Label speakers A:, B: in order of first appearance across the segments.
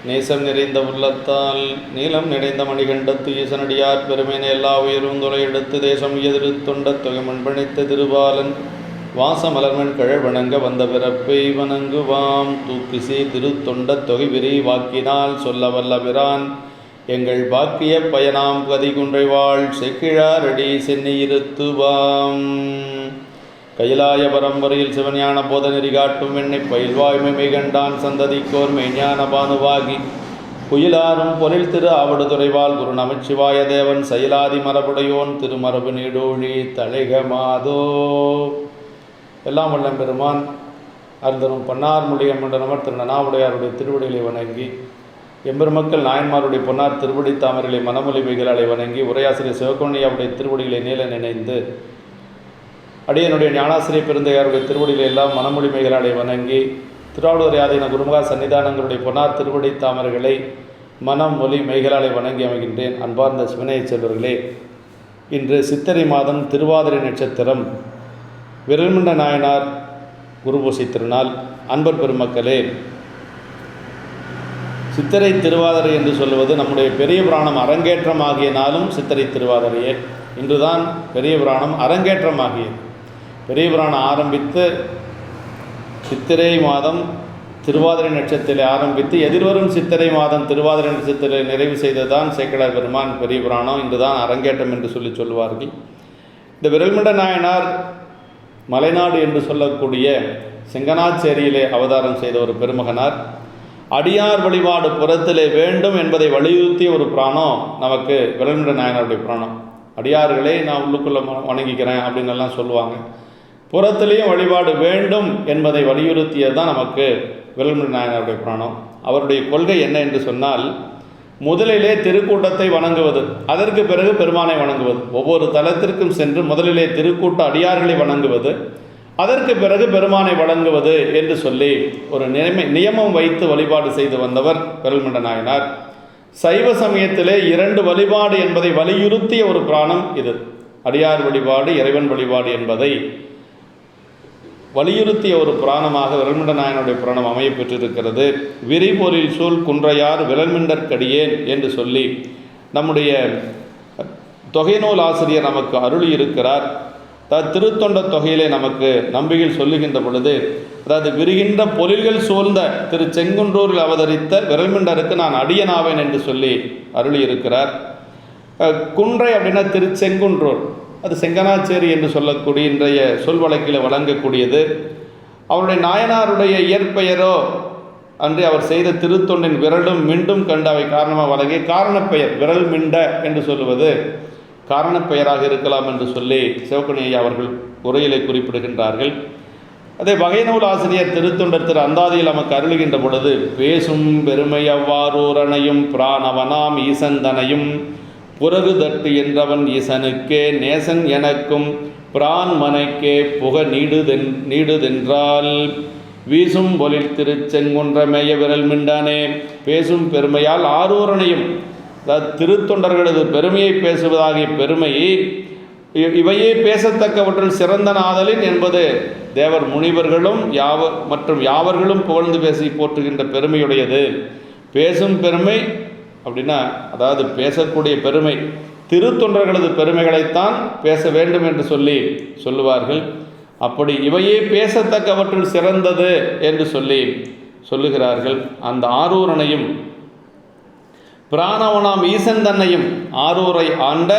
A: நேசம் நிறைந்த உள்ளத்தால் நீளம் நிறைந்த மணிகண்டத்து ஈசனடியார் பெருமையினை எல்லா உயிரும் தொலை எடுத்து தேசம் எதிர் தொண்ட தொகை மண்பணித்த திருபாலன் வாசமலர்மன் கழல் வணங்க வந்த பிறப்பை வணங்குவாம் தூக்கிசி திருத்தொண்ட தொகை விரி வாக்கினால் சொல்ல வல்ல பிரான் எங்கள் பாக்கிய பயனாம் கதிகுன்றை வாழ் செக்கிழாரடி சென்னி இருத்துவாம் கைலாய பரம்பரையில் சிவஞான போத நெறி காட்டும் வெண்ணை பயில்வாய்மை கண்டான் சந்ததிக்கோர் மெய்ஞான பானுவாகி குயிலாரும் பொலில் திரு ஆவடு துறைவால் குரு நமச்சிவாய தேவன் சயிலாதி மரபுடையோன் திருமரபு நீடோழி தழைகமாதோ. எல்லாம் வல்லம் பெருமான் அருந்தரும் பன்னார் மொழியம்மன்ற நமர் திரு நனாவுடையாருடைய திருவடிகளை வணங்கி எம்பெருமக்கள் நாயன்மாருடைய பொன்னார் திருவடி தாமரைகளை மனமொழிமைகளாலை வணங்கி உரையாசிரியர் சிவகோணியாவுடைய திருவடிகளை நீல நினைந்து அடியனுடைய ஞானாசிரியர் பெருந்தையாருடைய திருவடிகளை எல்லாம் மனமொழிமைகளாலை வணங்கி திருவாவூர் யாதீன குருமகா சன்னிதானங்களுடைய பொன்னார் திருவடி தாமரைகளை மனம் மொழி மெய்களாலை வணங்கி அமைகின்றேன். அன்பார்ந்த சிவனைய செல்வர்களே, இன்று சித்திரை மாதம் திருவாதிரை நட்சத்திரம் விரல்மண்ட நாயனார் குருபூசை திருநாள். அன்பர் பெருமக்களே, சித்திரை திருவாதிரை என்று சொல்லுவது நம்முடைய பெரிய புராணம் அரங்கேற்றமாகிய நாளும் சித்திரை திருவாதிரையே. இன்றுதான் பெரிய புராணம் அரங்கேற்றமாகியது. பெரிய புராணம் ஆரம்பித்து சித்திரை மாதம் திருவாதிரை நட்சத்திரத்தில் ஆரம்பித்து எதிர்வரும் சித்திரை மாதம் திருவாதிரை நட்சத்திரத்தில் நிறைவு செய்ததான் சேக்கிழார் பெருமான் பெரிய புராணம் இன்றுதான் அரங்கேற்றம் என்று சொல்லுவார்கள். இந்த விரல்மண்ட நாயனார் மலைநாடு என்று சொல்லக்கூடிய செங்கனாச்சேரியிலே அவதாரம் செய்த ஒரு பெருமகனார். அடியார் வழிபாடு புறத்திலே வேண்டும் என்பதை வலியுறுத்திய ஒரு புராணம் நமக்கு விரல்மண்ட நாயனாருடைய புராணம். அடியார்களை நான் உள்ளுக்குள்ளே வணங்கிக்கிறேன் அப்படின்னு எல்லாம் சொல்லுவாங்க. புறத்திலேயும் வழிபாடு வேண்டும் என்பதை வலியுறுத்தியது தான் நமக்கு விரல்மண்ட நாயனாருடைய புராணம். அவருடைய கொள்கை என்ன என்று சொன்னால், முதலிலே திருக்கூட்டத்தை வணங்குவது, அதற்கு பிறகு பெருமானை வணங்குவது. ஒவ்வொரு தலத்திற்கும் சென்று முதலிலே திருக்கூட்ட அடியார்களை வணங்குவது, அதற்கு பிறகு பெருமானை வணங்குவது என்று சொல்லி ஒரு நியமம் வைத்து வழிபாடு செய்து வந்தவர் விரல்மண்ட நாயனார். சைவ சமயத்திலே 2 வழிபாடு என்பதை வலியுறுத்திய ஒரு புராணம் இது. அடியார் வழிபாடு, இறைவன் வழிபாடு என்பதை வலியுறுத்திய ஒரு புராணமாக விரல்மண்ட நாயனுடைய புராணம் அமைய பெற்றிருக்கிறது. விரிபொரில் சூழ் குன்றையார் விரல்மிண்டற்கடியேன் என்று சொல்லி நம்முடைய தொகைநூல் ஆசிரியர் நமக்கு அருளி இருக்கிறார். திருத்தொண்ட தொகையிலே நமக்கு நம்பிக்கையில் சொல்லுகின்ற பொழுது, அதாவது விரிகின்ற பொலில்கள் சூழ்ந்த திரு செங்குன்றூரில் அவதரித்த விரல்மிண்டருக்கு நான் அடியனாவேன் என்று சொல்லி அருளி இருக்கிறார். குன்றை அப்படின்னா திருச்செங்குன்றூர், அது செங்கனாச்சேரி என்று சொல்லக்கூடிய இன்றைய சொல் வழக்கில் வழங்கக்கூடியது. அவருடைய நாயனாருடைய இயற்பெயரோ அன்றி அவர் செய்த திருத்தொண்டின் விரலும் மிண்டும் கண்டு அவை காரணமாக வழங்கிய காரணப்பெயர் விரல் மிண்ட என்று சொல்லுவது காரணப்பெயராக இருக்கலாம் என்று சொல்லி சிவகோணி அவர்கள் உரையிலே குறிப்பிடுகின்றார்கள். அதே வகைநூல் ஆசிரியர் திருத்தொண்டர் திரு அந்தாதியில் நமக்கு அருளுகின்ற பொழுது, பேசும் பெருமை அவ்வாறூரனையும் பிரானவனாம் ஈசந்தனையும் புறகு தட்டு என்றவன் ஈசனுக்கே நேசன் எனக்கும் பிரான் மனைக்கே புக நீடுதென்றால் வீசும் பொலில் திருச்செங்குன்ற மேய விரல் மிண்டானே. பேசும் பெருமையால் ஆரூரனையும், அதாவது திருத்தொண்டர்களது பெருமையை பேசுவதாகிய பெருமை இவையே பேசத்தக்கவற்றில் சிறந்த நாதலின் என்பது தேவர் முனிவர்களும் மற்றும் யாவர்களும் புகழ்ந்து பேசி போற்றுகின்ற பெருமையுடையது. பேசும் பெருமை அப்படின்னா, அதாவது பேசக்கூடிய பெருமை திருத்தொண்டர்களது பெருமைகளைத்தான் பேச வேண்டும் என்று சொல்லுவார்கள். அப்படி இவையே பேசத்தக்கவற்றில் சிறந்தது என்று சொல்லுகிறார்கள். அந்த ஆரூரனையும் பிராணவனாம் ஈசன் தன்னையும் ஆரூரை ஆண்ட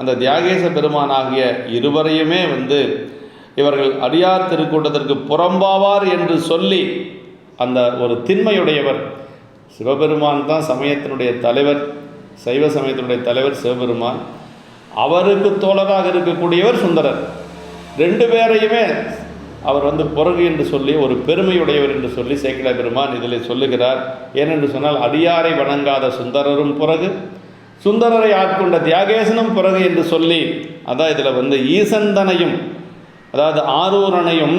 A: அந்த தியாகேச பெருமானாகிய இருவரையுமே இவர்கள் அடியார் திருக்கூட்டத்திற்கு புறம்பாவார் என்று சொல்லி அந்த ஒரு திண்மையுடையவர் சிவபெருமான் தான் சமயத்தினுடைய தலைவர், சைவ சமயத்தினுடைய தலைவர் சிவபெருமான். அவருக்கு தோழராக இருக்கக்கூடியவர் சுந்தரர். 2 பேரையுமே அவர் புறகு என்று சொல்லி ஒரு பெருமையுடையவர் என்று சொல்லி சேக்கிழார் பெருமான் இதில் சொல்லுகிறார். ஏனென்று சொன்னால், அடியாரை வணங்காத சுந்தரரும் புறகு, சுந்தரரை ஆட்கொண்ட தியாகேசனும் புறகு என்று சொல்லி, அதான் இதில் ஈசந்தனையும், அதாவது ஆரூரனையும்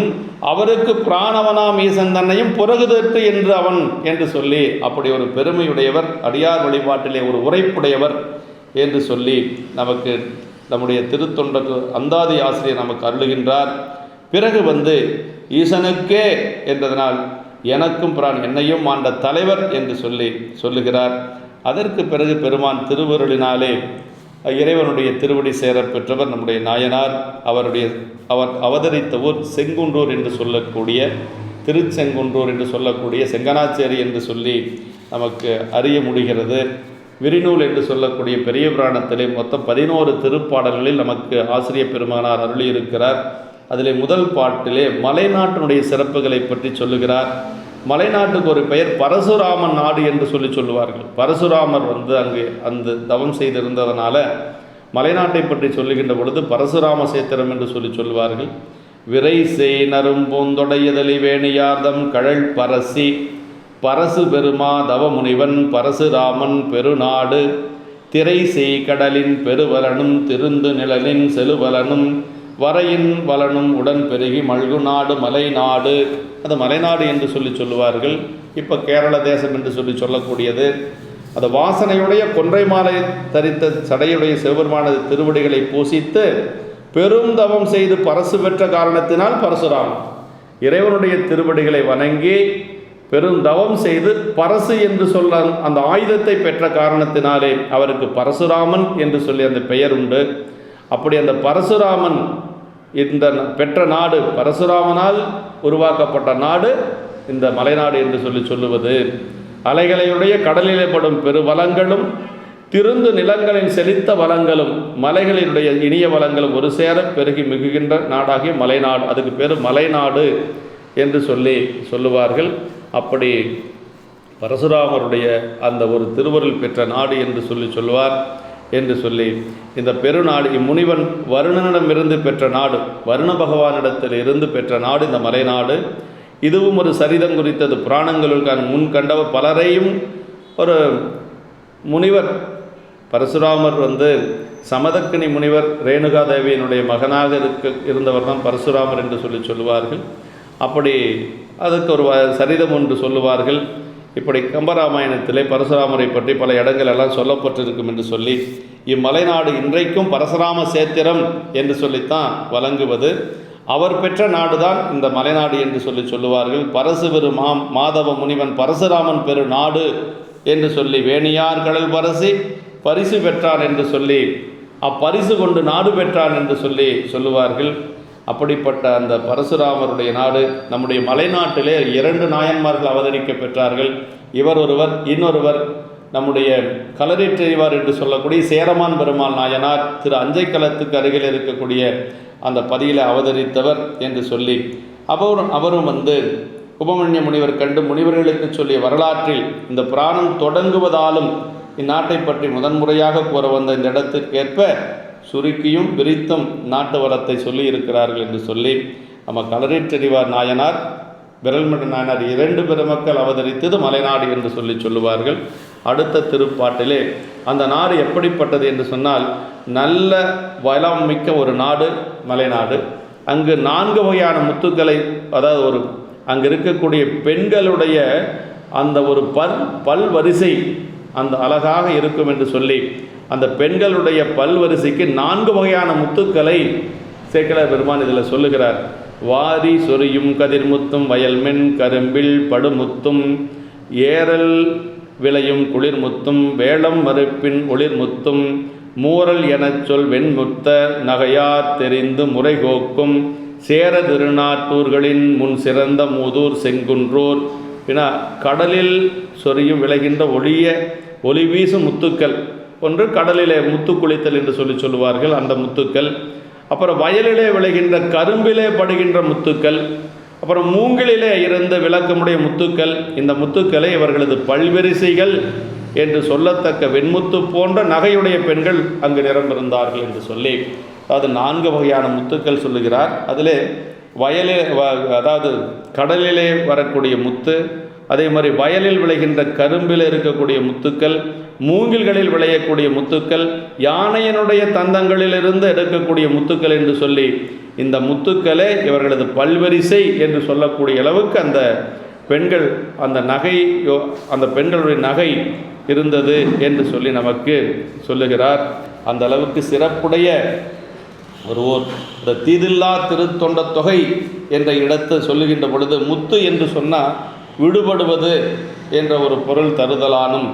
A: அவருக்கு பிராணவனாம் ஈசந்தனையும் புறகுதட்டு என்று அவன் என்று சொல்லி அப்படி ஒரு பெருமையுடையவர், அடியார் வழிபாட்டிலே ஒரு உரைப்புடையவர் என்று சொல்லி நமக்கு நம்முடைய திருத்தொண்டர் அந்தாதி ஆசிரியர் நமக்கு அருளுகின்றார். பிறகு ஈசனுக்கே என்றதனால் எனக்கும் பிரான் என்னையும் ஆண்ட தலைவர் என்று சொல்லுகிறார். அதற்கு பிறகு பெருமான் திருவருளினாலே இறைவனுடைய திருவடி சேர பெற்றவர் நம்முடைய நாயனார். அவர் அவதரித்த ஊர் செங்குன்றூர் என்று சொல்லக்கூடிய, திருச்செங்குன்றூர் என்று சொல்லக்கூடிய, செங்கனாச்சேரி என்று சொல்லி நமக்கு அறிய முடிகிறது. விரிநூல் என்று சொல்லக்கூடிய பெரிய புராணத்திலே மொத்தம் 11 திருப்பாடல்களில் நமக்கு ஆசிரியர் பெருமானார் அருளியிருக்கிறார். அதிலே முதல் பாட்டிலே மலைநாட்டினுடைய சிறப்புகளை பற்றி சொல்லுகிறார். மலைநாட்டுக்கு ஒரு பெயர் பரசுராமன் நாடு என்று சொல்லுவார்கள். பரசுராமர் அங்கு அந்த தவம் செய்திருந்ததனால மலைநாட்டை பற்றி சொல்லுகின்ற பொழுது பரசுராம சேத்திரம் என்று சொல்லுவார்கள். விரை செய் நரும்பூந்தொடையதலி வேணியார்தம் கழல் பரசி பரசு பெருமா தவமுனிவன் பரசுராமன் பெருநாடு திரை செய் கடலின் பெருவலனும் திருந்து நிழலின் செலுவலனும் வரையின் வலனும் உடன் பெருகி மல்கு நாடு மலைநாடு. அது மலைநாடு என்று சொல்லுவார்கள். இப்போ கேரள தேசம் என்று சொல்லக்கூடியது. அது வாசனையுடைய கொன்றை மாலை தரித்த சடையுடைய சிவபெருமானது திருவடிகளை பூசித்து பெரும் தவம் செய்து பரசு பெற்ற காரணத்தினால் பரசுராமன், இறைவனுடைய திருவடிகளை வணங்கி பெரும் தவம் செய்து பரசு என்று சொல்ல அந்த ஆயுதத்தை பெற்ற காரணத்தினாலே அவருக்கு பரசுராமன் என்று சொல்லி அந்த பெயர் உண்டு. அப்படி அந்த பரசுராமன் இந்த பெற்ற நாடு, பரசுராமனால் உருவாக்கப்பட்ட நாடு இந்த மலைநாடு என்று சொல்லுவது. அலைகளையுடைய கடலிலே படும் பெரு வளங்களும் திருந்து நிலங்களின் செழித்த வளங்களும் மலைகளினுடைய இனிய வளங்களும் ஒரு சேர பெருகி மிகுகின்ற நாடாகிய மலைநாடு, அதுக்கு பேர் மலைநாடு என்று சொல்லுவார்கள். அப்படி பரசுராமருடைய அந்த ஒரு திருவருள் பெற்ற நாடு என்று சொல்லுவார் என்று சொல்லி இந்த பெருநாடு இம்முனிவன் வருணனிடமிருந்து பெற்ற நாடு, வருண பகவானிடத்தில் இருந்து பெற்ற நாடு இந்த மலைநாடு. இதுவும் ஒரு சரிதம் குறித்தது. புராணங்களுக்கான முன் கண்டவர் பலரையும் ஒரு முனிவர் பரசுராமர் சமதக்கினி முனிவர் ரேணுகாதேவியினுடைய மகனாக இருந்தவர் தான் பரசுராமர் என்று சொல்லுவார்கள். அப்படி அதுக்கு ஒரு சரிதம் ஒன்று சொல்லுவார்கள். இப்படி கம்பராமாயணத்திலே பரசுராமரை பற்றி பல இடங்கள் எல்லாம் சொல்லப்பட்டிருக்கும் என்று சொல்லி இம்மலைநாடு இன்றைக்கும் பரசுராம சேத்திரம் என்று சொல்லித்தான் வழங்குவது. அவர் பெற்ற நாடுதான் இந்த மலைநாடு என்று சொல்லுவார்கள். பரசு பெரு மாதவ முனிவன் பரசுராமன் பெரு நாடு என்று சொல்லி வேணியார் கடல் பரசி பரிசு பெற்றான் என்று சொல்லி அப்பரிசு கொண்டு நாடு பெற்றான் என்று சொல்லுவார்கள். அப்படிப்பட்ட அந்த பரசுராமருடைய நாடு நம்முடைய மலைநாட்டிலே 2 நாயன்மார்கள் அவதரிக்க பெற்றார்கள். இவர் ஒருவர், இன்னொருவர் நம்முடைய களரிற்றறிவார் என்று சொல்லக்கூடிய சேரமான் பெருமாள் நாயனார் திரு அஞ்சைக்களத்துக்கு அருகில் இருக்கக்கூடிய அந்த பதியில அவதரித்தவர் என்று சொல்லி அவரும் உபமன்ய முனிவர் கண்டு முனிவர்களுக்கு சொல்லிய வரலாற்றில் இந்த புராணம் தொடங்குவதாலும் இந்நாட்டை பற்றி முதன்முறையாக கூற வந்த இந்த இடத்திற்கேற்ப சுருக்கியும் விரித்தும் நாட்டு வளத்தை சொல்லி இருக்கிறார்கள் என்று சொல்லி நம்ம களரிற்றறிவார் நாயனார் விரல்மண்ட நாயனார் 2 பெருமக்கள் அவதரித்தது மலைநாடு என்று சொல்லுவார்கள். அடுத்த திருப்பாட்டிலே அந்த நாடு எப்படிப்பட்டது என்று சொன்னால் நல்ல வளம் மிக்க ஒரு நாடு மலைநாடு. அங்கு 4 வகையான முத்துக்களை, அதாவது அங்கு இருக்கக்கூடிய பெண்களுடைய அந்த ஒரு பல்வரிசை அந்த அழகாக இருக்கும் என்று சொல்லி அந்த பெண்களுடைய பல்வரிசைக்கு 4 வகையான முத்துக்களை சேக்கிழார் பெருமான் இதில் சொல்லுகிறார். வாரி சொரியும் கதிர்முத்தும் வயல்மென் கரும்பில் படுமுத்தும் ஏரல் விளையும் குளிர்முத்தும் வேளம் மறுப்பின் ஒளிர்முத்தும் மூரல் எனச் சொல் வெண்முத்த நகையார் தெரிந்து முறைகோக்கும் சேர திருநாட்டூர்களின் முன் சிறந்த மூதூர் செங்குன்றூர். கடலில் சொரியும் விளைகின்ற ஒளி வீசும் முத்துக்கள் ஒன்று, கடலிலே முத்து குளித்தல் என்று சொல்லுவார்கள் அந்த முத்துக்கள். அப்புறம் வயலிலே விளைகின்ற கரும்பிலே படுகின்ற முத்துக்கள், அப்புறம் மூங்கிலே இருந்து விளக்கமுடைய முத்துக்கள். இந்த முத்துக்களை இவர்களது பல்வரிசைகள் என்று சொல்லத்தக்க வெண்முத்து போன்ற நகையுடைய பெண்கள் அங்கு நிரம்பிருந்தார்கள் என்று சொல்லி, அதாவது 4 வகையான முத்துக்கள் சொல்லுகிறார். அதிலே அதாவது கடலிலே வரக்கூடிய முத்து, அதே மாதிரி வயலில் விளைகின்ற கரும்பில் இருக்கக்கூடிய முத்துக்கள், மூங்கில்களில் விளையக்கூடிய முத்துக்கள், யானையினுடைய தந்தங்களிலிருந்து எடுக்கக்கூடிய முத்துக்கள் என்று சொல்லி இந்த முத்துக்களே இவர்களது பல்வரிசை என்று சொல்லக்கூடிய அளவுக்கு அந்த பெண்கள் அந்த பெண்களுடைய நகை இருந்தது என்று சொல்லி நமக்கு சொல்லுகிறார். அந்த அளவுக்கு சிறப்புடைய ஒரு ஊர். இந்த தீதில்லா திருத்தொண்ட தொகை என்ற இடத்தை சொல்லுகின்ற பொழுது முத்து என்று சொன்னால் விடுபடுவது என்ற ஒரு பொருள் தருதலானும்,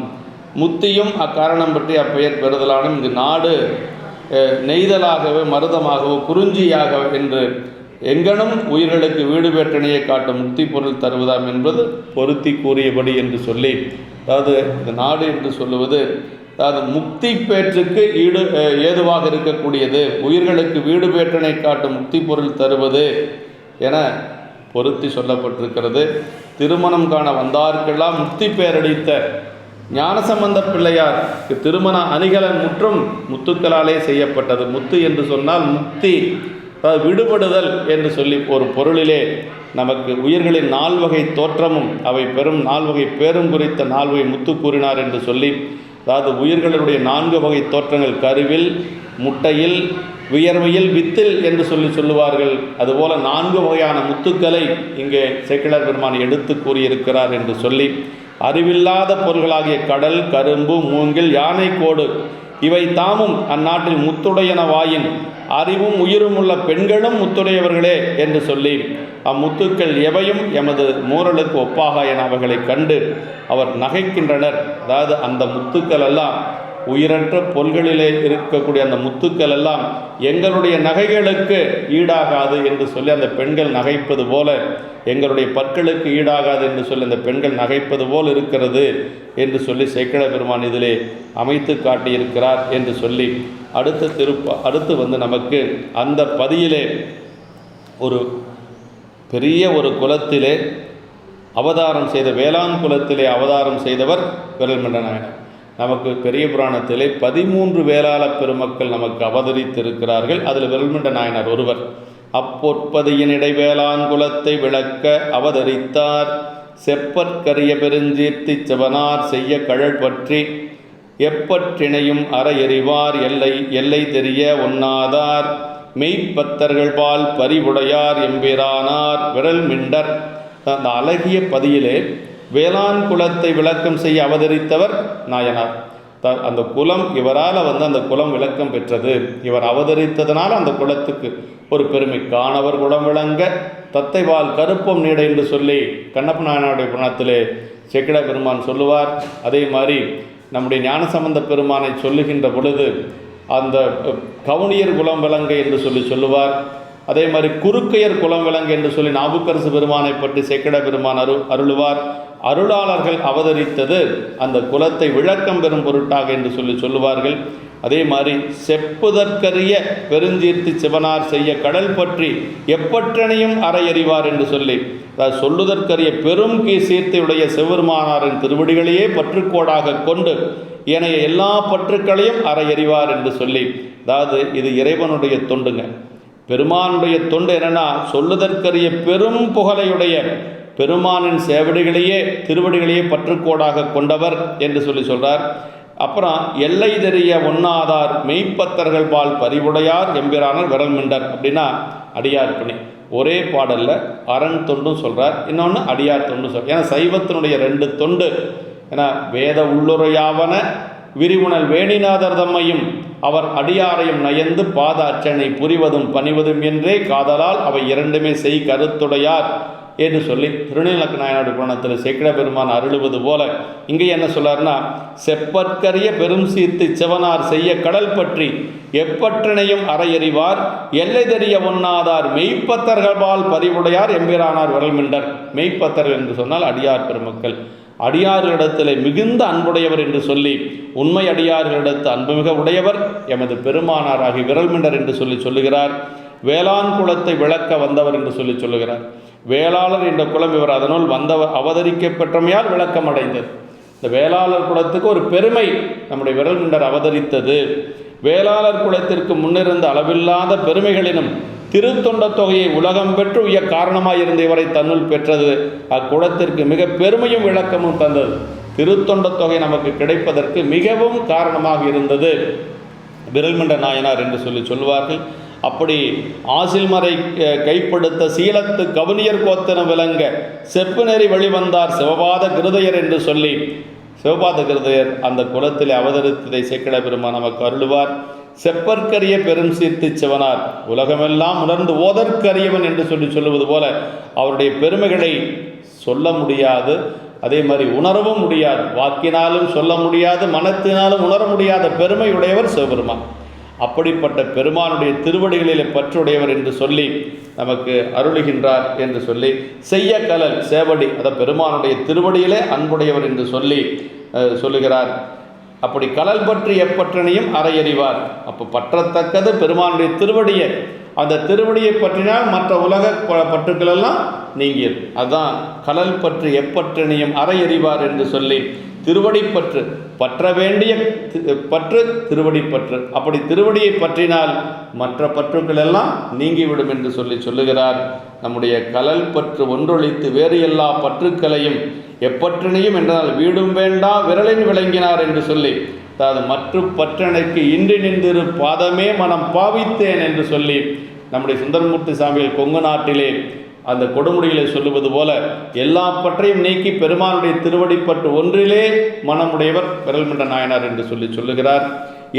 A: முத்தியும் அக்காரணம் பற்றி அப்பெயர் பெறுதலானும், இங்கு நாடு நெய்தலாகவோ மருதமாகவோ குறிஞ்சியாக என்று எங்கனும் உயிர்களுக்கு வீடு பேற்றனையை காட்டும் முக்தி பொருள் தருவதாம் என்பது பொருத்தி கூறியபடி என்று சொல்லி, அதாவது இந்த நாடு என்று சொல்லுவது அதாவது முக்தி பேற்றுக்கு ஏதுவாக இருக்கக்கூடியது, உயிர்களுக்கு வீடு பேற்றனை காட்டும் முக்தி பொருள் தருவது என பொருத்தி சொல்லப்பட்டிருக்கிறது. திருமணம் காண வந்தார்க்கெல்லாம் முக்தி பேரடித்த ஞானசம்பந்த பிள்ளையார் திருமண அணிகலன் முற்றும் முத்துக்களாலே செய்யப்பட்டது. முத்து என்று சொன்னால் முக்தி, விடுபடுதல் என்று சொல்லி ஒரு பொருளிலே நமக்கு உயிர்களின் 4 வகை தோற்றமும் அவை பெறும் 4 வகை பேரும் குறித்த 4 வகை முத்து கூறினார் என்று சொல்லி, அதாவது உயிர்களுடைய 4 வகை தோற்றங்கள் கருவில், முட்டையில், வியர்வையில், வித்தில் என்று சொல்லுவார்கள். அதுபோல 4 வகையான முத்துக்களை இங்கே சேக்கிழார் பெருமான் எடுத்து கூறியிருக்கிறார் என்று சொல்லி, அறிவில்லாத பொருள்களாகிய கடல், கரும்பு, மூங்கில், யானை கோடு இவை தாமும் அந்நாட்டில் முத்துடையனவாயின் அறிவும் உயிரும் உள்ள பெண்களும் முத்துடையவர்களே என்று சொல்லி, அம்முத்துக்கள் எவையும் எமது மூரலுக்கு ஒப்பாக என அவைகளை கண்டு அவர் நகைக்கின்றனர். அதாவது அந்த முத்துக்கள் எல்லாம் உயிரற்ற பொருள்களிலே இருக்கக்கூடிய அந்த முத்துக்கள் எல்லாம் எங்களுடைய நகைகளுக்கு ஈடாகாது என்று சொல்லி அந்த பெண்கள் நகைப்பது போல, எங்களுடைய பற்களுக்கு ஈடாகாது என்று சொல்லி அந்த பெண்கள் நகைப்பது போல் இருக்கிறது என்று சொல்லி சேக்கிழார் பெருமான் இதிலே அமைத்து காட்டியிருக்கிறார் என்று சொல்லி, அடுத்து நமக்கு அந்த பதியிலே ஒரு பெரிய ஒரு குலத்திலே அவதாரம் செய்த, வேளாண் குலத்திலே அவதாரம் செய்தவர் விரல்மிண்ட நாயனார். நமக்கு பெரிய புராணத்திலே 13 வேளாள பெருமக்கள் நமக்கு அவதரித்திருக்கிறார்கள். அதில் விரல்மிண்ட நாயனார் ஒருவர். அப்பொற்பதியினிடை வேளாண் குலத்தை விளக்க அவதரித்தார். செப்பற்கரிய பெருஞ்சீர்த்தி செவனார் செய்ய கழல் பற்றி எப்பற்றினையும் அற எறிவார் எல்லை தெரிய ஒண்ணாதார் மெய்ப்பத்தர்கள் பால் பரிவுடையார் எம்பிரானார் விரல்மிண்டர். அந்த அழகிய பதியிலே வேளாண் குலத்தை விளக்கம் செய்ய அவதரித்தவர் நாயனார். அந்த குலம் இவரால் அந்த குலம் விளக்கம் பெற்றது. இவர் அவதரித்ததனால் அந்த குலத்துக்கு ஒரு பெருமை. காணவர் குலம் விளங்க தத்தைவால் கருப்பம் நீட என்று சொல்லி கண்ணப்ப நாயனாருடைய புராணத்திலே சேக்கிழார் பெருமான் சொல்லுவார். அதே மாதிரி நம்முடைய ஞானசம்பந்த பெருமானை சொல்லுகின்ற பொழுது அந்த கவுனியர் குலம் விளங்க என்று சொல்லுவார். அதே மாதிரி குறுக்கையர் குலம் விளங்க என்று சொல்லி நாவுக்கரசு பெருமானை பற்றி சேக்கிழார் பெருமான் அருளுவார். அருளாளர்கள் அவதரித்தது அந்த குலத்தை விளக்கம் பெறும் பொருட்டாக என்று சொல்லுவார்கள். அதே மாதிரி செப்புதற்கரிய பெருஞ்சீர்த்தி சிவனார் செய்ய கடல் பற்றி எப்பற்றனையும் அறையறிவார் என்று சொல்லி, அதாவது சொல்லுதற்கரிய பெரும் சீர்த்தியுடைய சிவபெருமானாரின் திருவடிகளையே பற்றுக்கோடாக கொண்டு ஏனைய எல்லா பற்றுக்களையும் அறையறிவார் என்று சொல்லி, அதாவது இது இறைவனுடைய தொண்டுங்க. பெருமானுடைய தொண்டு என்னன்னா, சொல்லுதற்கரிய பெரும் புகழையுடைய பெருமானின் சேவடிகளையே திருவடிகளையே பற்றுக்கோடாக கொண்டவர் என்று சொல்றார். அப்புறம் எல்லை தெரிய ஒண்ணாதார் மெய்ப்பத்தர்கள் பால் பரிவுடையார் எம்பிரானார் விரல்மிண்டர். அப்படின்னா அடியார் பணி. ஒரே பாடலில் அரண் தொண்டும் சொல்கிறார், இன்னொன்று அடியார் தொண்டு சொல்கிறார். ஏன்னா சைவத்தினுடைய 2 தொண்டு. ஏன்னா வேத உள்ளுரையாவன விரிவுணல் வேணிநாதர் தம்மையும் அவர் அடியாரையும் நயந்து பாத அர்ச்சனை புரிவதும் பணிவதும் என்றே காதலால் அவை 2மே செய் கருத்துடையார் என்று சொல்லி திருநீலக்க நாயனார் புராணத்தில் சேக்கிழார் பெருமான் அருளுவது போல இங்கே என்ன சொல்றாருன்னா, செப்பற்கரிய பெரும் சீர்த்தி சிவனார் செய்ய கடல் பற்றி எப்பற்றனையும் அறையறிவார் எல்லை தெரிய ஒண்ணாதார் மெய்ப்பத்தர்கள்பால் பரிவுடையார் எம்பிரானார் விரல்மிண்டர். மெய்ப்பத்தர்கள் என்று சொன்னால் அடியார் பெருமக்கள். அடியார்களிடத்தில் மிகுந்த அன்புடையவர் என்று சொல்லி, உண்மை அடியார்களிடத்து அன்புமிக உடையவர் எமது பெருமானாராகி விரல்மிண்டர் என்று சொல்லுகிறார். வேளாண் குலத்தை விளக்க வந்தவர் என்று சொல்லுகிறார். வேளாளர் என்ற குலம் இவர் அதனுள் அவதரிக்கப்பெற்றமையால் விளக்கம் அடைந்தது. இந்த வேளாளர் குலத்துக்கு ஒரு பெருமை நம்முடைய விரல்மிண்டர் அவதரித்தது. வேளாளர் குலத்திற்கு முன்னிருந்த அளவில்லாத பெருமைகளினும் திருத்தொண்ட தொகையை உலகம் பெற்று உய காரணமாயிருந்த இவரை தன்னுள் பெற்றது. அக்குலத்திற்கு மிக பெருமையும் விளக்கமும் தந்தது. திருத்தொண்ட தொகை நமக்கு கிடைப்பதற்கு மிகவும் காரணமாக இருந்தது விரல்மிண்ட நாயனார் என்று சொல்லுவார்கள். அப்படி ஆசில்மறை கைப்படுத்த சீலத்து கவுனியர் கோத்தன விளங்க செப்பு நெறி வழிவந்தார் சிவபாத கிருதயர் என்று சொல்லி, சிவபாத கிருதயர் அந்த குலத்தில் அவதரித்ததை சேக்கிழார் பெருமான் நமக்கு அருளுவார். செப்பற்கரிய பெரும் சீர்த்தி சிவனார், உலகமெல்லாம் உணர்ந்து ஓதற்கரியவன் என்று சொல்லுவது போல அவருடைய பெருமைகளை சொல்ல முடியாது, அதே மாதிரி உணரவும் முடியாது, வாக்கினாலும் சொல்ல முடியாது, மனத்தினாலும் உணர முடியாத பெருமையுடையவர் சிவபெருமான். அப்படிப்பட்ட பெருமானுடைய திருவடிகளிலே பற்றுடையவர் என்று சொல்லி நமக்கு அருளுகின்றார் என்று சொல்லி, செய்ய கலல் சேவடி, அதை பெருமானுடைய திருவடியிலே அன்புடையவர் என்று சொல்லி சொல்லுகிறார். அப்படி கலல் பற்றி எப்பற்றனையும் அறையறிவார். அப்போ பற்றத்தக்கது பெருமானுடைய திருவடியை, அந்த திருவடியை பற்றினால் மற்ற உலக பற்றுக்களெல்லாம் நீங்கியது. அதுதான் கலல் பற்றி எப்பற்றனையும் அறையறிவார் என்று சொல்லி, திருவடி பற்று, பற்ற வேண்டிய பற்று திருவடி பற்று. அப்படி திருவடியை பற்றினால் மற்ற பற்றுக்கள் எல்லாம் நீங்கிவிடும் என்று சொல்லுகிறார். நம்முடைய கலல் பற்று ஒன்றொழித்து வேறு எல்லா பற்றுக்களையும் எப்பற்றனையும் என்றால் வீடும் வேண்டா விரலின் விளங்கினார் என்று சொல்லி, அதாவது மற்ற பற்றனைக்கு இன்றி நின்றிரு பாதமே மனம் பாவித்தேன் என்று சொல்லி நம்முடைய சுந்தரமூர்த்தி சாமிகள் கொங்கு நாட்டிலே அந்த கொடுமுடிகளை சொல்லுவது போல எல்லா பற்றையும் நீக்கி பெருமானுடைய திருவடிப்பற்று ஒன்றிலே மனமுடையவர் விரல்மிண்ட நாயனார் என்று சொல்லுகிறார்.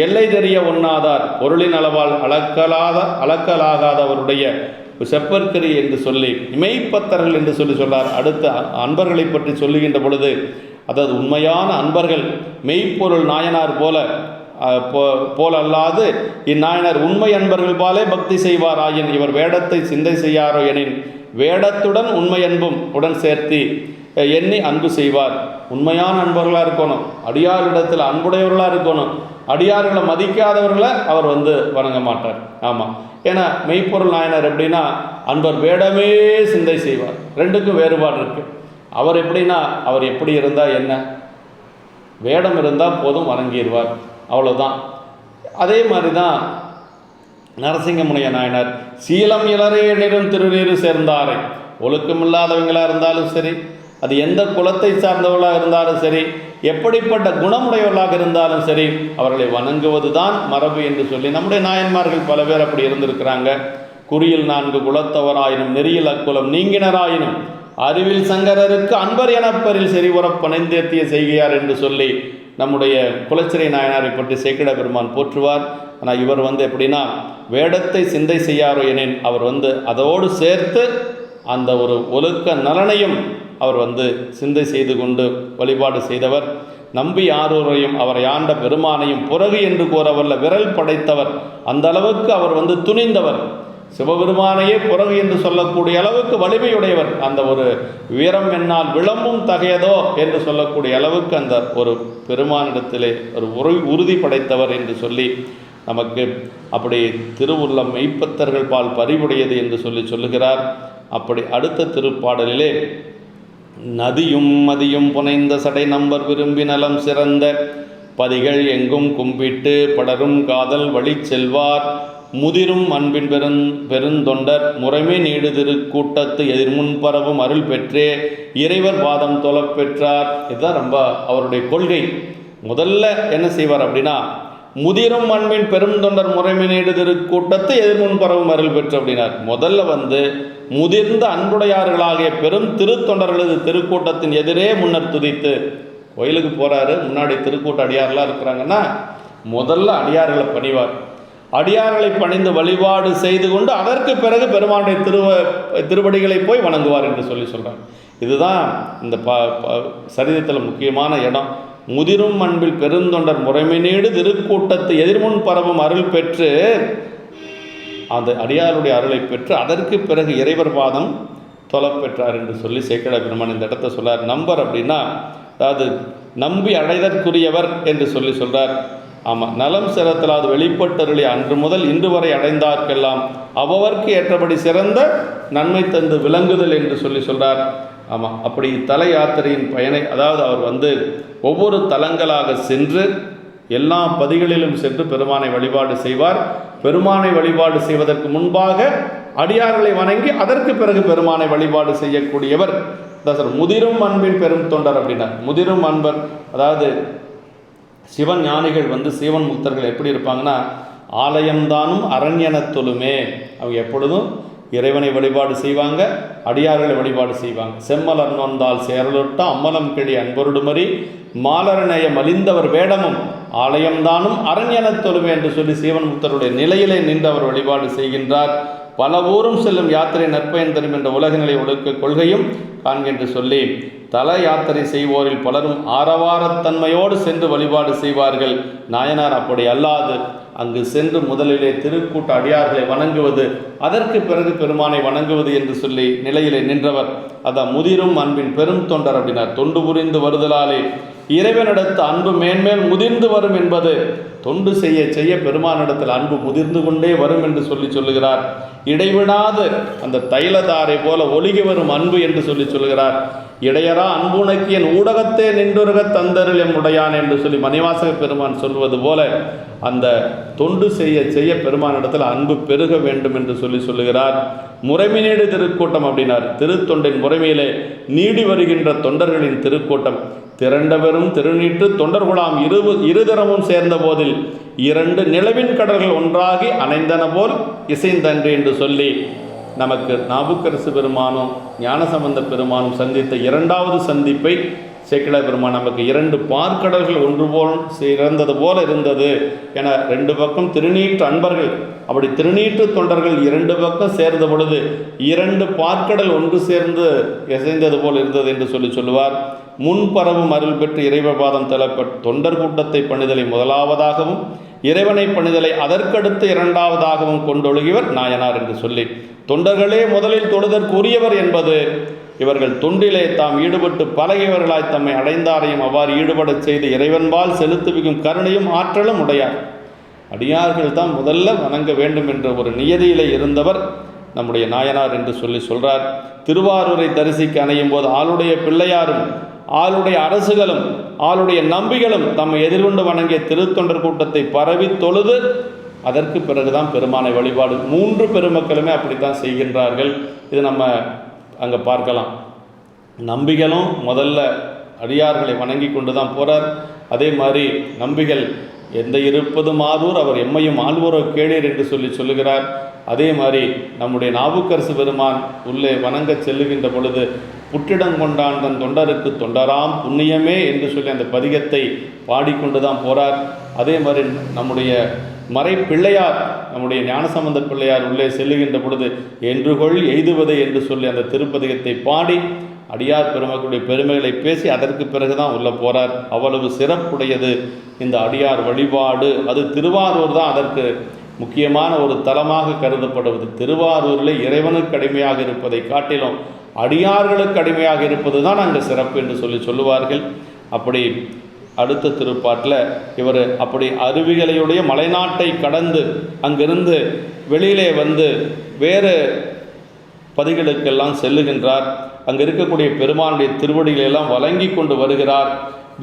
A: எல்லை தெரிய ஒண்ணாதார், பொருளின் அளவால் அளக்கலாகாதவருடைய செப்பற்கரி என்று சொல்லி மெய்ப்பத்தர்கள் என்று சொல்றார். அடுத்த அன்பர்களை பற்றி சொல்லுகின்ற பொழுது, அதாவது உண்மையான அன்பர்கள் மெய்ப்பொருள் நாயனார் போல அல்லாது இந்நாயனார் உண்மை அன்பர்கள் போலே பக்தி செய்வார் ஆயின் இவர் வேடத்தை சிந்தை செய்யாரோ எனின் வேடத்துடன் உண்மை அன்பும் உடன் சேர்த்தி எண்ணி அன்பு செய்வார். உண்மையான அன்பர்களாக இருக்கணும், அடியாரிடத்தில் அன்புடையவர்களாக இருக்கணும். அடியார்களை மதிக்காதவர்களை அவர் வணங்க மாட்டார். ஆமாம், ஏன்னா மெய்ப்பொருள் நாயனார் எப்படின்னா அன்பர் வேடமே சிந்தை செய்வார். ரெண்டுக்கும் வேறுபாடு இருக்குது. அவர் எப்படின்னா அவர் எப்படி இருந்தால் என்ன, வேடம் இருந்தால் போதும் வணங்கிடுவார், அவ்வளோதான். அதே மாதிரி தான் நரசிங்கமுனைய நாயனார், சீலம் இளரே நிறும் திருநீரு சேர்ந்தாரை, ஒழுக்கமில்லாதவங்களாக இருந்தாலும் சரி, அது எந்த குலத்தை சார்ந்தவர்களாக இருந்தாலும் சரி, எப்படிப்பட்ட குணமுடையவர்களாக இருந்தாலும் சரி, அவர்களை வணங்குவது தான் மரபு என்று சொல்லி நம்முடைய நாயன்மார்கள் பல பேர் அப்படி இருந்திருக்கிறாங்க. குறியில் 4 குலத்தவராயினும் நெறியில் அக்குலம் நீங்கினராயினும் அறிவில் சங்கரருக்கு அன்பர் எனப்பரில் செறிவுற பணிந்தேத்திய செய்கையார் என்று சொல்லி நம்முடைய குலச்சிறை நாயனாரை பற்றி சேக்கிட பெருமான் போற்றுவார். ஆனால் இவர் எப்படின்னா வேடத்தை சிந்தை செய்யாரோ எனின் அவர் அதோடு சேர்த்து அந்த ஒரு ஒழுக்க நலனையும் அவர் சிந்தை செய்து கொண்டு வழிபாடு செய்தவர். நம்பி ஆரூரையும் அவரை ஆண்ட பெருமானையும் புறகு என்று கூறவல்ல விரல் படைத்தவர். அந்த அளவுக்கு அவர் துணிந்தவர். சிவபெருமானையே புறகு என்று சொல்லக்கூடிய அளவுக்கு வலிமையுடையவர். அந்த ஒரு வீரம் என்னால் விளம்பும் தகையதோ என்று சொல்லக்கூடிய அளவுக்கு அந்த ஒரு பெருமானிடத்திலே ஒரு உறுதி படைத்தவர் என்று சொல்லி நமக்கு அப்படி திருவுள்ளம் மெய்ப்பத்தர்கள் பால் பறிவுடையது என்று சொல்லுகிறார். அப்படி அடுத்த திருப்பாடலிலே நதியும் மதியும் புனைந்த சடை நம்பர் விரும்பி நலம் சிறந்த பதிகள் எங்கும் கும்பிட்டு படரும் காதல் வழி செல்வார் முதிரும் அன்பின் பெருந்தொண்டர் முறைமை நீடு திருக்கூட்டத்து எதிர்முன் பரவும் அருள் பெற்றே இறைவர் பாதம் தொழப் பெற்றார். இதுதான் ரொம்ப அவருடைய கொள்கை. முதல்ல என்ன செய்வார் அப்படின்னா, முதிரும் அன்பின் பெருந்தொண்டர் முறைமை நீடு திருக்கூட்டத்து எதிர்முன் பரவும் அருள் பெற்று அப்படின்னார். முதல்ல முதிர்ந்த அன்புடையார்களாகிய பெரும் திருத்தொண்டர்களது திருக்கூட்டத்தின் எதிரே முன்னர் துதித்து கோயிலுக்கு போகிறாரு. முன்னாடி திருக்கூட்ட அடியார்களாக இருக்கிறாங்கன்னா முதல்ல அடியார்களை பணிவார். அடியார்களை பணிந்து வழிபாடு செய்து கொண்டு அதற்கு பிறகு பெருமானுடைய திருவடிகளை போய் வணங்குவார் என்று சொல்கிறார். இதுதான் இந்த சரிதத்தில் முக்கியமான இடம். முதிரும் அன்பில் பெருந்தொண்டர் முறைமை நீடு திருக்கூட்டத்து எதிர்முன் பரவும் அருள் பெற்று அந்த அடியாருடைய அருளை பெற்று அதற்கு பிறகு இறைவர் பாதம் தொழப் பெற்றார் என்று சொல்லி சேக்கிழ பெருமான் இந்த இடத்த சொல்றார். நம்பர் அப்படின்னா அதாவது நம்பி அடைதற்குரியவர் என்று சொல்றார். ஆமாம், நலம் சிறத்தலாது வெளிப்பட்டருளி அன்று முதல் இன்று வரை அடைந்தார்க்கெல்லாம் அவருக்கு ஏற்றபடி சிறந்த நன்மை தந்து விளங்குதல் என்று சொல்றார். ஆமாம், அப்படி தல யாத்திரையின் பயனை, அதாவது அவர் ஒவ்வொரு தலங்களாக சென்று எல்லா பதிகளிலும் சென்று பெருமானை வழிபாடு செய்வார். பெருமானை வழிபாடு செய்வதற்கு முன்பாக அடியார்களை வணங்கி அதற்கு பிறகு பெருமானை வழிபாடு செய்யக்கூடியவர். முதிரும் அன்பின் பெரும் தொண்டர் அப்படின்னா, முதிரும் அன்பர் அதாவது சிவன் ஞானிகள் சீவன் முக்தர்கள் எப்படி இருப்பாங்கன்னா, ஆலயம்தானும் அரண்யனத்தொழுமே, அவங்க எப்பொழுதும் இறைவனை வழிபாடு செய்வாங்க, அடியார்களை வழிபாடு செய்வாங்க. செம்மலர் நோந்தால் சேரலொட்ட அம்மலம் கிழி அன்பொருடுமறி மாலரநேய மலிந்தவர் வேடமும் ஆலயம்தானும் அரண்யனத் தொழுமே என்று சொல்லி சீவன் முக்தருடைய நிலையிலே நின்று அவர் வழிபாடு செய்கின்றார். பல ஊரும் செல்லும் யாத்திரை நற்பயன் தரும் என்ற உலகநிலை ஒழுக்க கொள்கையும் காண்கின்ற சொல்லி தல யாத்திரை செய்வோரில் பலரும் ஆரவாரத்தன்மையோடு சென்று வழிபாடு செய்வார்கள். நாயனார் அப்படி அல்லாது அங்கு சென்று முதலிலே திருக்கூட்ட அடியார்களை வணங்குவது, அதற்கு பிறகு பெருமானை வணங்குவது என்று சொல்லி நிலையிலே நின்றவர். அதான் முதிரும் அன்பின் பெரும் தொண்டர் அப்படின்னார். தொண்டு புரிந்து வருதலாலே இறைவனிடத்து அன்பு மேன்மேல் முதிர்ந்து வரும் என்பது தொண்டு செய்ய செய்ய பெருமானிடத்தில் அன்பு முதிர்ந்து கொண்டே வரும் என்று சொல்லுகிறார். இடைவிடாது அந்த தைலதாரை போல ஒழுகி வரும் அன்பு என்று சொல்லுகிறார். இடையரா அன்புனக்கு என் ஊடகத்தே நின்றுருக தந்தருள் எம் உடையான் என்று சொல்லி மணிவாசக பெருமான் சொல்வது போல அந்த தொண்டு செய்ய செய்ய பெருமானிடத்தில் அன்பு பெருக வேண்டும் என்று சொல்லுகிறார். முறைமைநீடு திருக்கூட்டம் அப்படின்னார். திருத்தொண்டின் முறைமையிலே நீடி வருகின்ற தொண்டர்களின் திருக்கூட்டம் திரண்ட பெரும் திருநீற்று தொண்டர்குலாம் இருதரமும் சேர்ந்த போதில் 2 நிலவின் கடல்கள் ஒன்றாகி அணைந்தன போல் இசைந்தன்று என்று சொல்லி நமக்கு நாவுக்கரசு பெருமானும் ஞானசம்பந்த பெருமானும் சந்தித்த 2வது சந்திப்பை சேக்கிழார் பெருமான் நமக்கு 2 பார்க்கடல்கள் ஒன்று போல் சேர்ந்தது போல இருந்தது என 2 பக்கம் திருநீற்று அன்பர்கள், அப்படி திருநீற்று தொண்டர்கள் 2 பக்கம் சேர்ந்த பொழுது 2 பார்க்கடல் ஒன்று சேர்ந்து இசைந்தது போல் இருந்தது என்று சொல்லுவார். முன்பரவும் அருள் பெற்று இறைவபாதம் தளப்பட் தொண்டர் கூட்டத்தை பணிதலை முதலாவதாகவும் இறைவனை பணிதலை அதற்கடுத்து 2வதாகவும் கொண்டொழுகியவர் நாயனார் என்று சொல்லி தொண்டர்களே முதலில் தொழுதற்குரியவர் என்பது இவர்கள் தொண்டிலே தாம் ஈடுபட்டு பழகியவர்களாய் தம்மை அடைந்தாரையும் அவ்வாறு ஈடுபடச் செய்து இறைவன்பால் செலுத்துவிக்கும் கருணையும் ஆற்றலும் உடையார். அடியார்கள் தான் முதல்ல வணங்க வேண்டும் என்ற ஒரு நியதியிலே இருந்தவர் நம்முடைய நாயனார் என்று சொல்றார். திருவாரூரை தரிசிக்க அணையும் போது ஆளுடைய பிள்ளையாரும் ஆளுடைய அரசுகளும் ஆளுடைய நம்பிகளும் தம்மை எதிர்கொண்டு வணங்கிய திருத்தொண்டர் கூட்டத்தை பரவி தொழுது அதற்கு பிறகுதான் பெருமானை வழிபாடு. 3 பெருமக்களுமே அப்படித்தான் செய்கின்றார்கள். இது நம்ம அங்கே பார்க்கலாம். நம்பிகளும் முதல்ல அடியார்களை வணங்கி கொண்டு தான் போகிறார். அதே மாதிரி நம்பிகள் எந்த இருப்பது மாதூர் அவர் எம்மையும் ஆழ்வோரோ கேளீர் என்று சொல்லுகிறார். அதே மாதிரி நம்முடைய நாவுக்கரசு பெருமான் உள்ளே வணங்க செல்லுகின்ற பொழுது புற்றிடம் கொண்டான் தன் தொண்டருக்கு தொண்டராம் புண்ணியமே என்று சொல்லி அந்த பதிகத்தை பாடிக்கொண்டு தான் போகிறார். அதே மாதிரி நம்முடைய மறை பிள்ளையார் நம்முடைய ஞானசம்பந்த பிள்ளையார் உள்ளே செல்லுகின்ற பொழுது என்றுகொள் எய்துவது என்று சொல்லி அந்த திருப்பதிகத்தை பாடி அடியார் பெருமக்களுடைய பெருமைகளை பேசி அதற்கு பிறகுதான் உள்ள போகிறார். அவ்வளவு சிறப்புடையது இந்த அடியார் வழிபாடு. அது திருவாரூர் தான் அதற்கு முக்கியமான ஒரு தலமாக கருதப்படுவது. திருவாரூரில் இறைவனுக்கு அடிமையாக இருப்பதை காட்டிலும் அடியார்களுக்கு அடிமையாக இருப்பது தான் அங்கே சிறப்பு என்று சொல்லுவார்கள். அப்படி அடுத்த திருப்பாட்டில் இவர் அப்படி அருவிகளையுடைய மலைநாட்டை கடந்து அங்கிருந்து வெளியிலே வந்து வேறு பதிகளுக்கெல்லாம் செல்லுகின்றார். அங்கே இருக்கக்கூடிய பெருமானுடைய திருவடிகளெல்லாம் வழங்கி கொண்டு வருகிறார்.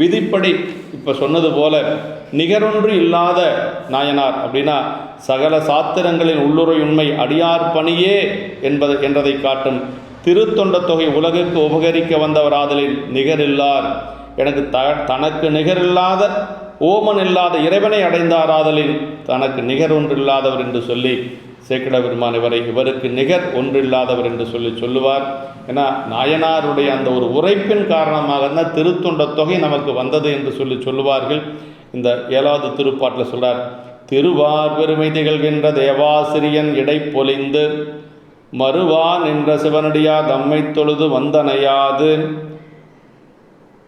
A: விதிப்படி இப்போ சொன்னது போல நிகரொன்று இல்லாத நாயனார் அப்படின்னா சகல சாத்திரங்களின் உள்ளுரை உண்மை அடியார் பணியே என்றதை காட்டும் திருத்தொண்ட தொகை உலகுக்கு உபகரிக்க வந்தவர் ஆதலில் நிகரில்லார். எனக்கு தனக்கு நிகரில்லாத ஓமன் இல்லாத இறைவனை அடைந்தார் ஆதலில் தனக்கு நிகர் ஒன்றில்லாதவர் என்று சொல்லி சேக்கிழ பெருமான் இவருக்கு நிகர் ஒன்றில்லாதவர் என்று சொல்லுவார். ஏன்னா நாயனாருடைய அந்த ஒரு உரைப்பின் காரணமாக தான் திருத்தொண்ட தொகை நமக்கு வந்தது என்று சொல்லுவார்கள். இந்த 7வது திருப்பாட்டில் சொல்றார். திருவார் பெருமை திகழ்கின்ற தேவாசிரியன் இடை பொலிந்து மறுவான் என்ற சிவனடியார் தம்மை தொழுது வந்தனையாது.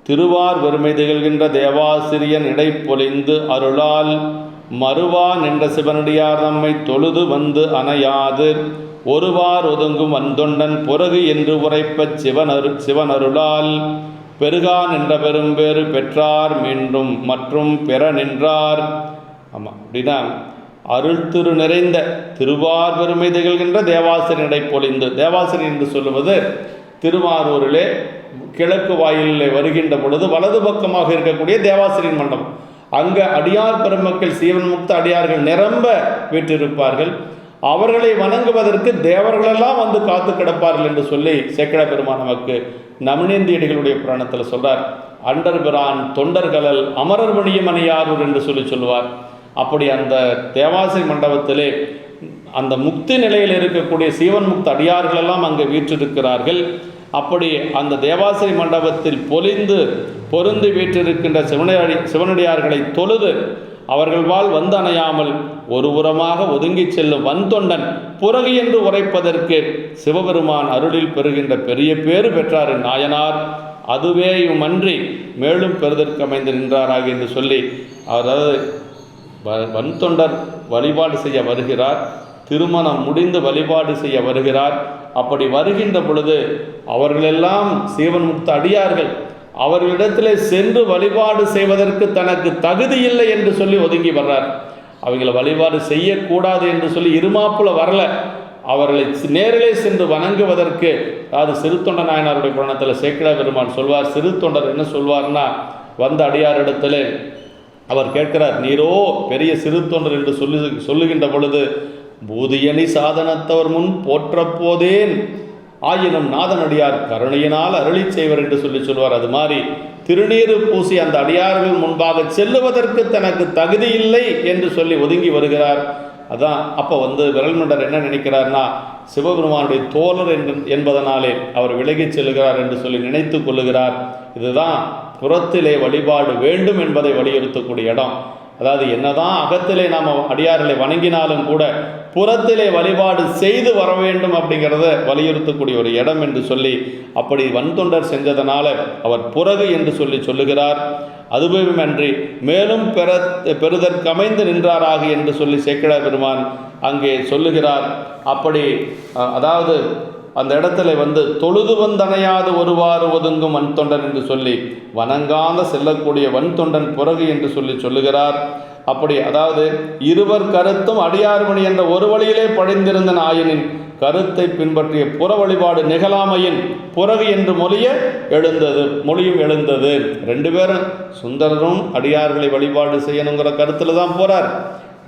A: திருவார் பெருமை திகழ்கின்ற தேவாசிரியன் இடை பொலிந்து அருளால் மறுவான் என்ற சிவனடியார் நம்மை தொழுது வந்து அணையாது ஒருவார் ஒதுங்கும் வந்தொண்டன் பொறகு என்று உரைப்பச் சிவனருளால் பெருகான் என்ற பெரும்பேறு பெற்றார் மீண்டும் மற்றும் பெற நின்றார். ஆமாம், அப்படின்னா அருள் திரு நிறைந்த திருவார் பெருமை திகழ்கின்ற தேவாசிரியன் இடை பொலிந்து. தேவாசிரியன் என்று சொல்லுவது திருவாரூரிலே கிழக்கு வாயிலே வருகின்ற பொழுது வலது பக்கமாக இருக்கக்கூடிய தேவாசிரியன் மண்டபம். அங்கே அடியார் பெருமக்கள் சீவன் முக்த அடியார்கள் நிரம்ப வீற்றிருப்பார்கள். அவர்களை வணங்குவதற்கு தேவர்களெல்லாம் வந்து காத்து கிடப்பார்கள் என்று சொல்லி சேக்கிழ பெருமான் நமக்கு நமினேந்தியடிகளுடைய புராணத்தில் சொல்றார். அண்டர் பிரான் தொண்டர்களல் அமரர் மணியும் அணியாரூர் என்று சொல்லுவார். அப்படி அந்த தேவாசிரி மண்டபத்திலே அந்த முக்தி நிலையில் இருக்கக்கூடிய சீவன் முக்த அடியார்கள் எல்லாம் அங்கே வீற்றிருக்கிறார்கள். அப்படி அந்த தேவாசிரி மண்டபத்தில் பொருந்தி வீற்றிருக்கின்ற சிவனடியார்களை தொழுது அவர்கள் வாழ் வந்து அணையாமல் ஒரு புறமாக ஒதுங்கி செல்லும் வன்தொண்டன் புறகு என்று உரைப்பதற்கு சிவபெருமான் அருளில் பெறுகின்ற பெரிய பேறு பெற்றார் நாயனார். அதுவேயுமன்றி மேலும் பெறுதற்கு அமைந்து நின்றாராக என்று சொல்லி, அதாவது வன்தொண்டர் வழிபாடு செய்ய வருகிறார், திருமணம் முடிந்து வழிபாடு செய்ய வருகிறார். அப்படி வருகின்ற பொழுது அவர்களெல்லாம் சீவன் முக்த அடியார்கள், அவர்களிடத்திலே சென்று வழிபாடு செய்வதற்கு தனக்கு தகுதி இல்லை என்று சொல்லி ஒதுங்கி வர்றார். அவங்களை வழிபாடு செய்யக்கூடாது என்று சொல்லி இருமாப்புல வரல, அவர்களை நேரிலே சென்று வணங்குவதற்கு. அதாவது சிறு தொண்ட நாயனாருடைய புராணத்தில் சேக்கிழார் பெருமான் சொல்வார், சிறு தொண்டர் என்ன சொல்வார்னா, வந்த அடியாரிடத்தில் அவர் கேட்கிறார், நீரோ பெரிய சிறு தொண்டர் என்று சொல்லுகின்ற பொழுது, பூதியணி சாதனத்தவர் முன் போற்ற போதேன் ஆயினும் நாதனடியார் கருணையினால் அருளி செய்வர் என்று சொல்வார். அது மாதிரி திருநீறு பூசி அந்த அடியார்கள் முன்பாக செல்லுவதற்கு தனக்கு தகுதி இல்லை என்று சொல்லி ஒதுங்கி வருகிறார். அதான் அப்போ விரல்மண்டர் என்ன நினைக்கிறார்னா, சிவபெருமானுடைய தோழர் என்பதனாலே அவர் விலகிச் செல்கிறார் என்று சொல்லி நினைத்து கொள்ளுகிறார். இதுதான் புறத்திலே வழிபாடு வேண்டும் என்பதை வலியுறுத்தக்கூடிய இடம். அதாவது என்னதான் அகத்திலே நாம் அடியார்களை வணங்கினாலும் கூட புறத்திலே வழிபாடு செய்து வர வேண்டும் அப்படிங்கிறத வலியுறுத்தக்கூடிய ஒரு இடம் என்று சொல்லி, அப்படி வன்தொண்டர் செஞ்சதனால அவர் புறகு என்று சொல்லுகிறார். அதுவுமன்றி மேலும் பெறுதற்கமைந்து நின்றாராக என்று சொல்லி சேக்கிழார் பெருமான் அங்கே சொல்லுகிறார். அப்படி அதாவது அந்த இடத்துல தொழுது வந்தணையாது ஒருவாறு ஒதுங்கும் வன்தொண்டன் என்று சொல்லி வணங்காத செல்லக்கூடிய வன்தொண்டன் புறகு என்று சொல்லுகிறார். அப்படி அதாவது இருவர் கருத்தும் அடியார்மணி என்ற ஒரு வழியிலே படைந்திருந்த நாயனின் கருத்தை பின்பற்றிய புற வழிபாடு நிகழாமையின் புறகு என்று மொழியும் எழுந்தது. ரெண்டு பேரும் சுந்தரரும் அடியார்களை வழிபாடு செய்யணுங்கிற கருத்தில் தான் போறார்.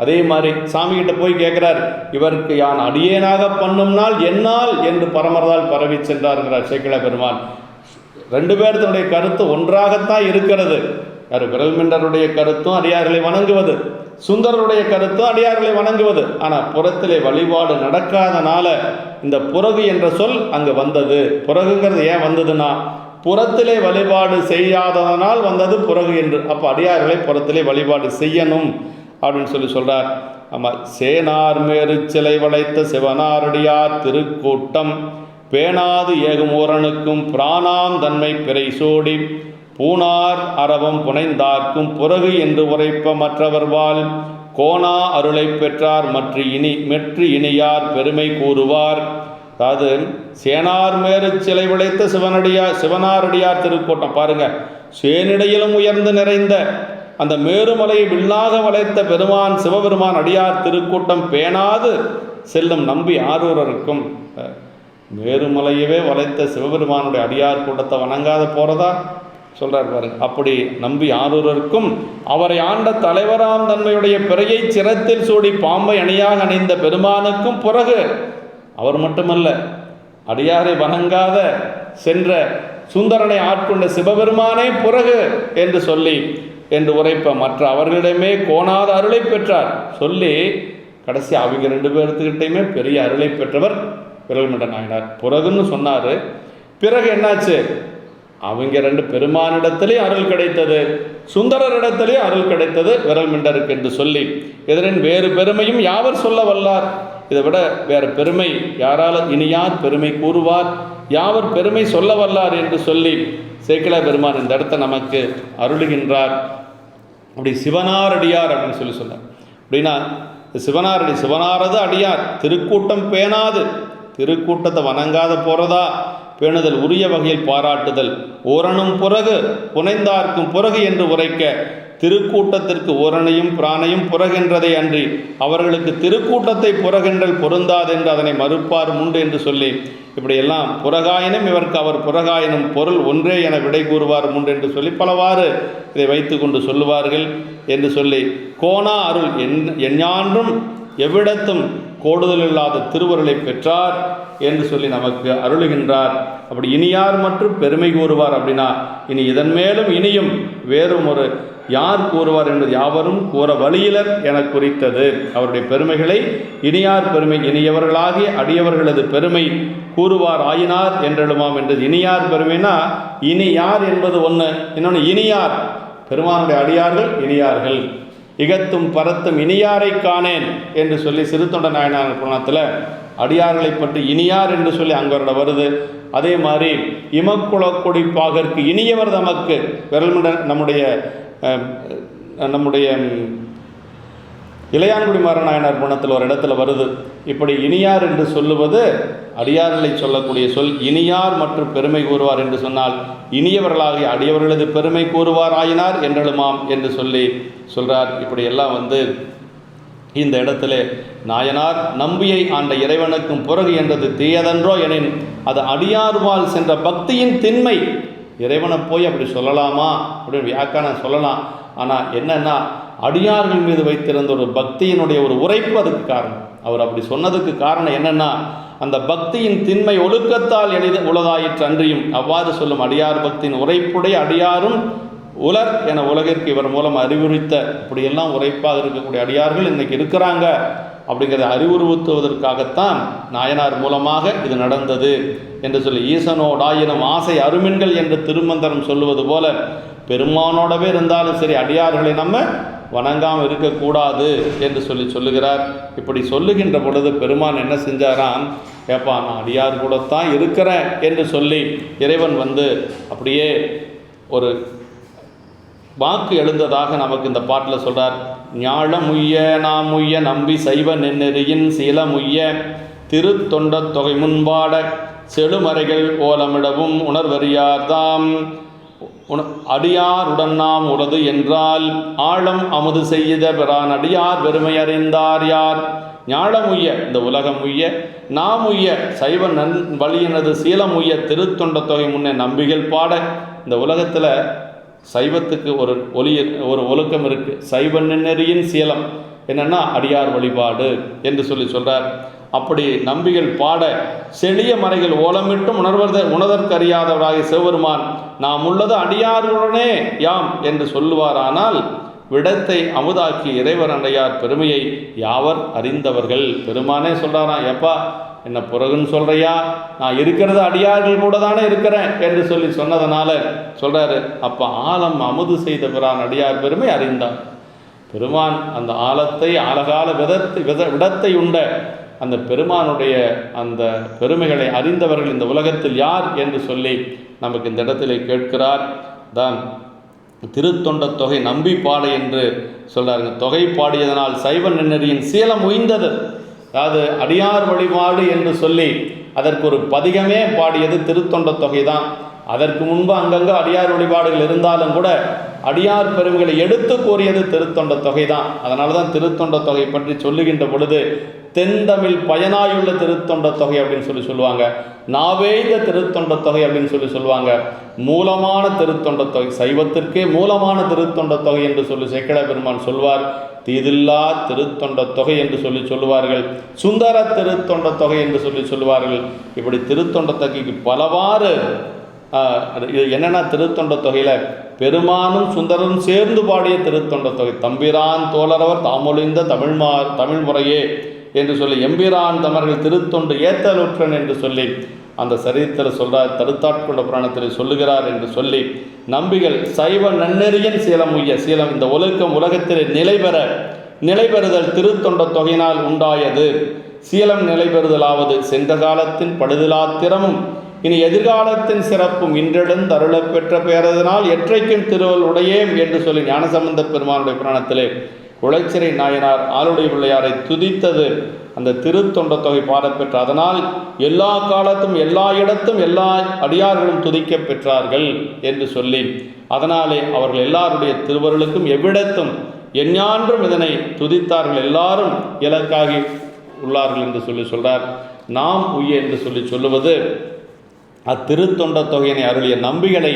A: அதே மாதிரி சாமிகிட்ட போய் கேட்கிறார், இவருக்கு யான் அடியேனாக பண்ணும் நாள் என்னால் என்று பரமர்தால் பரவி சென்றார்கிறார் சேக்கிழார் பெருமான். ரெண்டு பேர்த்தனுடைய கருத்து ஒன்றாகத்தான் இருக்கிறது. யார் விரல்மிண்டருடைய கருத்தும் அடியார்களை வணங்குவது, சுந்தரருடைய கருத்தும் அடியார்களை வணங்குவது. ஆனால் புறத்திலே வழிபாடு நடக்காதனால இந்த புறகு என்ற சொல் அங்கே வந்தது. புறகுங்கிறது ஏன் வந்ததுன்னா, புறத்திலே வழிபாடு செய்யாததனால் வந்தது புறகு என்று. அப்போ அடியார்களை புறத்திலே வழிபாடு செய்யணும் அப்படின்னு சொல்றார். ஆமாம், சேனார் மேறு சிலை வளைத்த சிவனாரடியார் திருக்கூட்டம் பேணாது ஏகும் ஊரனுக்கும் பிராணாம் தன்மை பிறை சோடி பூனார் அரவம் புனைந்தார்க்கும் புறகு என்று உரைப்ப மற்றவர்வால் கோணா அருளை பெற்றார் மெற்றி இனியார் பெருமை கூறுவார். அதாவது சேனார் மேறு சிலை வளைத்த சிவனாரடியார் திருக்கூட்டம் பாருங்க, சேனிடையிலும் உயர்ந்து நிறைந்த அந்த மேருமலையை வில்லாக வளைத்த பெருமான் சிவபெருமான் அடியார் திருக்கூட்டம் பேணாது செல்லும் நம்பி ஆரூரருக்கும். மேருமலையவே வளைத்த சிவபெருமானுடைய அடியார் கூட்டத்தை வணங்காத போறதா சொல்றார் பாருங்க. அப்படி நம்பி ஆரூரருக்கும் அவரை ஆண்ட தலைவராம் தன்மையுடைய பிறையை சிரத்தில் சூடி பாம்பை அணியாக அணிந்த பெருமானுக்கும் புறகு. அவர் மட்டுமல்ல, அடியாரை வணங்காத சென்ற சுந்தரனை ஆட்கொண்ட சிவபெருமானே புறகு என்று உரைப்ப மற்ற அவர்களிடமே கோணாத அருளை பெற்றார் சொல்லி கடைசி அவங்க ரெண்டு பேர்த்துக்கிட்டையுமே பெரிய அருளை பெற்றவர் விரல்மண்ட நாயனார். புறகுன்னு சொன்னார். பிறகு என்னாச்சு, அவங்க ரெண்டு பெருமானிடத்திலே அருள் கிடைத்தது, சுந்தரரிடத்திலே அருள் கிடைத்தது விரல்மிண்டருக்கு என்று சொல்லி, இதனின் வேறு பெருமையும் யாவர் சொல்ல வல்லார். இதை விட வேறு பெருமை யாரால் இனியார் பெருமை கூறுவார், யாவர் பெருமை சொல்ல வல்லார் என்று சொல்லி சேக்கிழார் பெருமான் இந்த இடத்தை நமக்கு அருளுகின்றார். அப்படி சிவனாரடியார் அப்படின்னு சொன்னார். அப்படின்னா சிவனாரது அடியார் திருக்கூட்டம் பேணாது, திருக்கூட்டத்தை வணங்காத போறதா பேணுதல் உரிய வகையில் பாராட்டுதல் ஓரணும் புறகு புனைந்தார்க்கும் புறகு என்று உரைக்க திருக்கூட்டத்திற்கு ஓரணையும் பிராணையும் புறகென்றதை அன்றி அவர்களுக்கு திருக்கூட்டத்தை புறகென்றல் பொருந்தாதென்று அதனை மறுப்பார் உண்டு என்று சொல்லி, இப்படியெல்லாம் புறகாயினும் இவருக்கு அவர் புறகாயினும் பொருள் ஒன்றே என விடை கூறுவார் உண்டு என்று சொல்லி பலவாறு இதை வைத்து கொண்டு சொல்லுவார்கள் என்று சொல்லி, கோணா அருள் எஞ்ஞான்றும் எவ்விடத்தும் கோடுதல் இல்லாத திருவருளை பெற்றார் என்று சொல்லி நமக்கு அருளுகின்றார். அப்படி இனியார் மற்றும் பெருமை கூறுவார் அப்படின்னா, இனி இதன் மேலும் இனியும் வேறும் ஒரு யார் கூறுவார் என்பது யாவரும் கூற வழியிலர் என குறித்தது. அவருடைய பெருமைகளை இனியார் பெருமை இனியவர்களாகிய அடியவர்களது பெருமை கூறுவார் ஆயினார் என்றெழுமாம் என்று. இனியார் பெருமைனா இனி யார் என்பது ஒன்று, இன்னொன்று இனியார். பெருமானுடைய அடியார்கள் இனியார்கள். இகத்தும் பரத்தும் இனியாரை காணேன் என்று சொல்லி சிறுத்தொண்ட நாயனார் புராணத்தில் அடியார்களை பற்றி இனியார் என்று சொல்லி அங்கரோட வருது. அதே மாதிரி இமக்குளக்கொடி பாகற்கு இனியவர் தமக்கு விரல்மிட நம்முடைய இளையான்குடி மாறநாயனார் புராணத்தில் ஒரு இடத்துல வருது. இப்படி இனியார் என்று சொல்லுவது அடியார்களை சொல்லக்கூடிய சொல். இனியார் மற்றும் பெருமை கூறுவார் என்று சொன்னால் இனியவர்களாகிய அடியவர்களது பெருமை கூறுவார் ஆயினார் என்றெழுமாம் என்று சொல்லி சொல்கிறார். இப்படி எல்லாம் இந்த இடத்துல நாயனார் நம்பியை ஆண்ட இறைவனுக்கும் பிறகு என்றது தீயதன்றோ எனின் அது அடியார்வால் சென்ற பக்தியின் திண்மை. இறைவனை போய் அப்படி சொல்லலாமா அப்படின்னு வியாக்கான சொல்லலாம். ஆனால் என்னன்னா அடியார்கள் மீது வைத்திருந்த ஒரு பக்தியினுடைய ஒரு உரைப்பு அதுக்கு காரணம். அவர் அப்படி சொன்னதுக்கு காரணம் என்னன்னா அந்த பக்தியின் திண்மை ஒழுக்கத்தால் எளிது உலகாயிற்று அன்றியும் அவ்வாறு சொல்லும் அடியார் பக்தியின் உரைப்புடைய அடியாரும் உலர் என உலகிற்கு இவர் மூலம் அறிவுறுத்த இப்படியெல்லாம் உரைப்பாக இருக்கக்கூடிய அடியார்கள் இன்னைக்கு இருக்கிறாங்க அப்படிங்கிறத அறிவுறுத்துவதற்காகத்தான் நாயனார் மூலமாக இது நடந்தது என்று சொல்லி ஈசனோடாயினும் ஆசை அருமின்கள் என்று திருமந்திரம் சொல்லுவது போல பெருமானோடவே இருந்தாலும் சரி அடியார்களை நம்ம வணங்காமல் இருக்கக்கூடாது என்று சொல்லுகிறார். இப்படி சொல்லுகின்ற பொழுது பெருமான் என்ன செஞ்சாராம், ஏப்பா நான் அடியார் கூடத்தான் இருக்கிறேன் என்று சொல்லி இறைவன் அப்படியே ஒரு வாக்கு எழுந்ததாக நமக்கு இந்த பாட்டில் சொல்கிறார். ஞாழமுய்ய நாமுய்ய நம்பி சைவ நென்னெறியின் சீலமுய்ய திருத்தொண்ட தொகை முன்பாட செழுமறைகள் ஓலமிடவும் உணர்வறியார்தாம் அடியாருடன் நாம் உளது என்றால் ஆழம் அமுது செய்த பிரான் அடியார் பெருமை அறிந்தார் யார். ஞாழமுய்ய இந்த உலகம் உய்ய நாம் உய்ய சைவ வழியினது சீலமுய்ய திருத்தொண்ட தொகை முன்னே நம்பிகள் பாட. இந்த உலகத்தில் சைவத்துக்கு ஒரு ஒழுக்கம் இருக்குது. சைவ நெறியின் சீலம் என்னென்னா அடியார் வழிபாடு என்று சொல்கிறார். அப்படி நம்பிகள் பாட செழிய மறைகள் ஓலமிட்டும் உணர்தற்கறியாதவராகிய சிவபெருமான் நாம் உள்ளது அடியாருடனே யாம் என்று சொல்லுவாரானால் விடத்தை அமுதாக்கி இறைவர் அடையார் பெருமையை யாவர் அறிந்தவர்கள். பெருமானே சொல்கிறாராம், எப்பா என்ன பிறகுன்னு சொல்கிறையா, நான் இருக்கிறது அடியார்கள் கூட தானே இருக்கிறேன் என்று சொன்னதனால சொல்கிறாரு. அப்போ ஆலம் அமுது செய்த பிரான் அடியார் பெருமை அறிந்தார். பெருமான் அந்த ஆலத்தை ஆலகால விடத்தை உண்ட அந்த பெருமானுடைய அந்த பெருமைகளை அறிந்தவர்கள் இந்த உலகத்தில் யார் என்று சொல்லி நமக்கு இந்த இடத்திலே கேட்கிறார். தான் திருத்தொண்ட தொகை நம்பி பாடு என்று சொல்கிறாருங்க. தொகை பாடியதனால் சைவ நெறியின் சீலம் உய்ந்தது. அதாவது அடியார் வழிபாடு என்று சொல்லி அதற்கு ஒரு பதிகமே பாடியது திருத்தொண்ட தொகை தான். அதற்கு முன்பு அங்கங்கே அடியார் வழிபாடுகள் இருந்தாலும் கூட அடியார் பெருமைகளை எடுத்து கூறியது திருத்தொண்ட தொகை தான். அதனால தான் திருத்தொண்ட தொகை பற்றி சொல்லுகின்ற பொழுது தென்தமிழ் பயனாயுள்ள திருத்தொண்ட தொகை அப்படின்னு சொல்லுவாங்க. நாவேய்த திருத்தொண்ட தொகை அப்படின்னு சொல்லுவாங்க. மூலமான திருத்தொண்ட தொகை, சைவத்திற்கே மூலமான திருத்தொண்ட தொகை என்று சேக்கிழ பெருமான் சொல்வார். தீதில்லா திருத்தொண்ட தொகை என்று சொல்லுவார்கள். சுந்தர திருத்தொண்ட தொகை என்று சொல்லுவார்கள். இப்படி திருத்தொண்ட தொகைக்கு பலவாறு இது என்னென்னா திருத்தொண்ட தொகையில் பெருமானும் சுந்தரரும் சேர்ந்து பாடிய திருத்தொண்ட தொகை. தம்பிரான் தோழரவர் தாமொழிந்த தமிழ் முறையே என்று சொல்லி எம்பிரான் தமர்கள் திருத்தொண்டு ஏத்தலுற்றன் என்று சொல்லி அந்த சரித்திரத்தில் சொல்கிறார். தருத்தாட்கொண்ட புராணத்தில் சொல்லுகிறார் என்று சொல்லி நம்பிகள் சைவ நன்னெறியின் சீலம் உய்ய சீலம் இந்த உலகத்தில் நிலைபெறுதல் திருத்தொண்ட தொகையினால் உண்டாயது. சீலம் நிலைபெறுதலாவது சென்ற காலத்தின் படுதலாத்திரமும் இனி எதிர்காலத்தின் சிறப்பும் இன்றெழுந்து அருளப் பெற்ற பேரதனால் எற்றைக்கும் திருவள் உடையேம் என்று சொல்லி ஞானசம்பந்த பெருமானுடைய புராணத்திலே குளச்சிறை நாயனார் ஆளுடைய பிள்ளையாரை துதித்தது அந்த திருத்தொண்ட தொகை பாடப்பெற்ற. அதனால் எல்லா காலத்தும் எல்லா இடத்தும் எல்லா அடியார்களும் துதிக்க பெற்றார்கள் என்று சொல்லி அதனாலே அவர்கள் எல்லாருடைய திருவருளுக்கும் எவ்விடத்தும் எஞ்ஞான்றும் இதனை துதித்தார்கள், எல்லாரும் இலக்காகி உள்ளார்கள் என்று சொல்கிறார். நாம் உய்ய என்று சொல்லுவது அத்திருத்தொண்ட தொகையினை அருளிய நம்பிகளை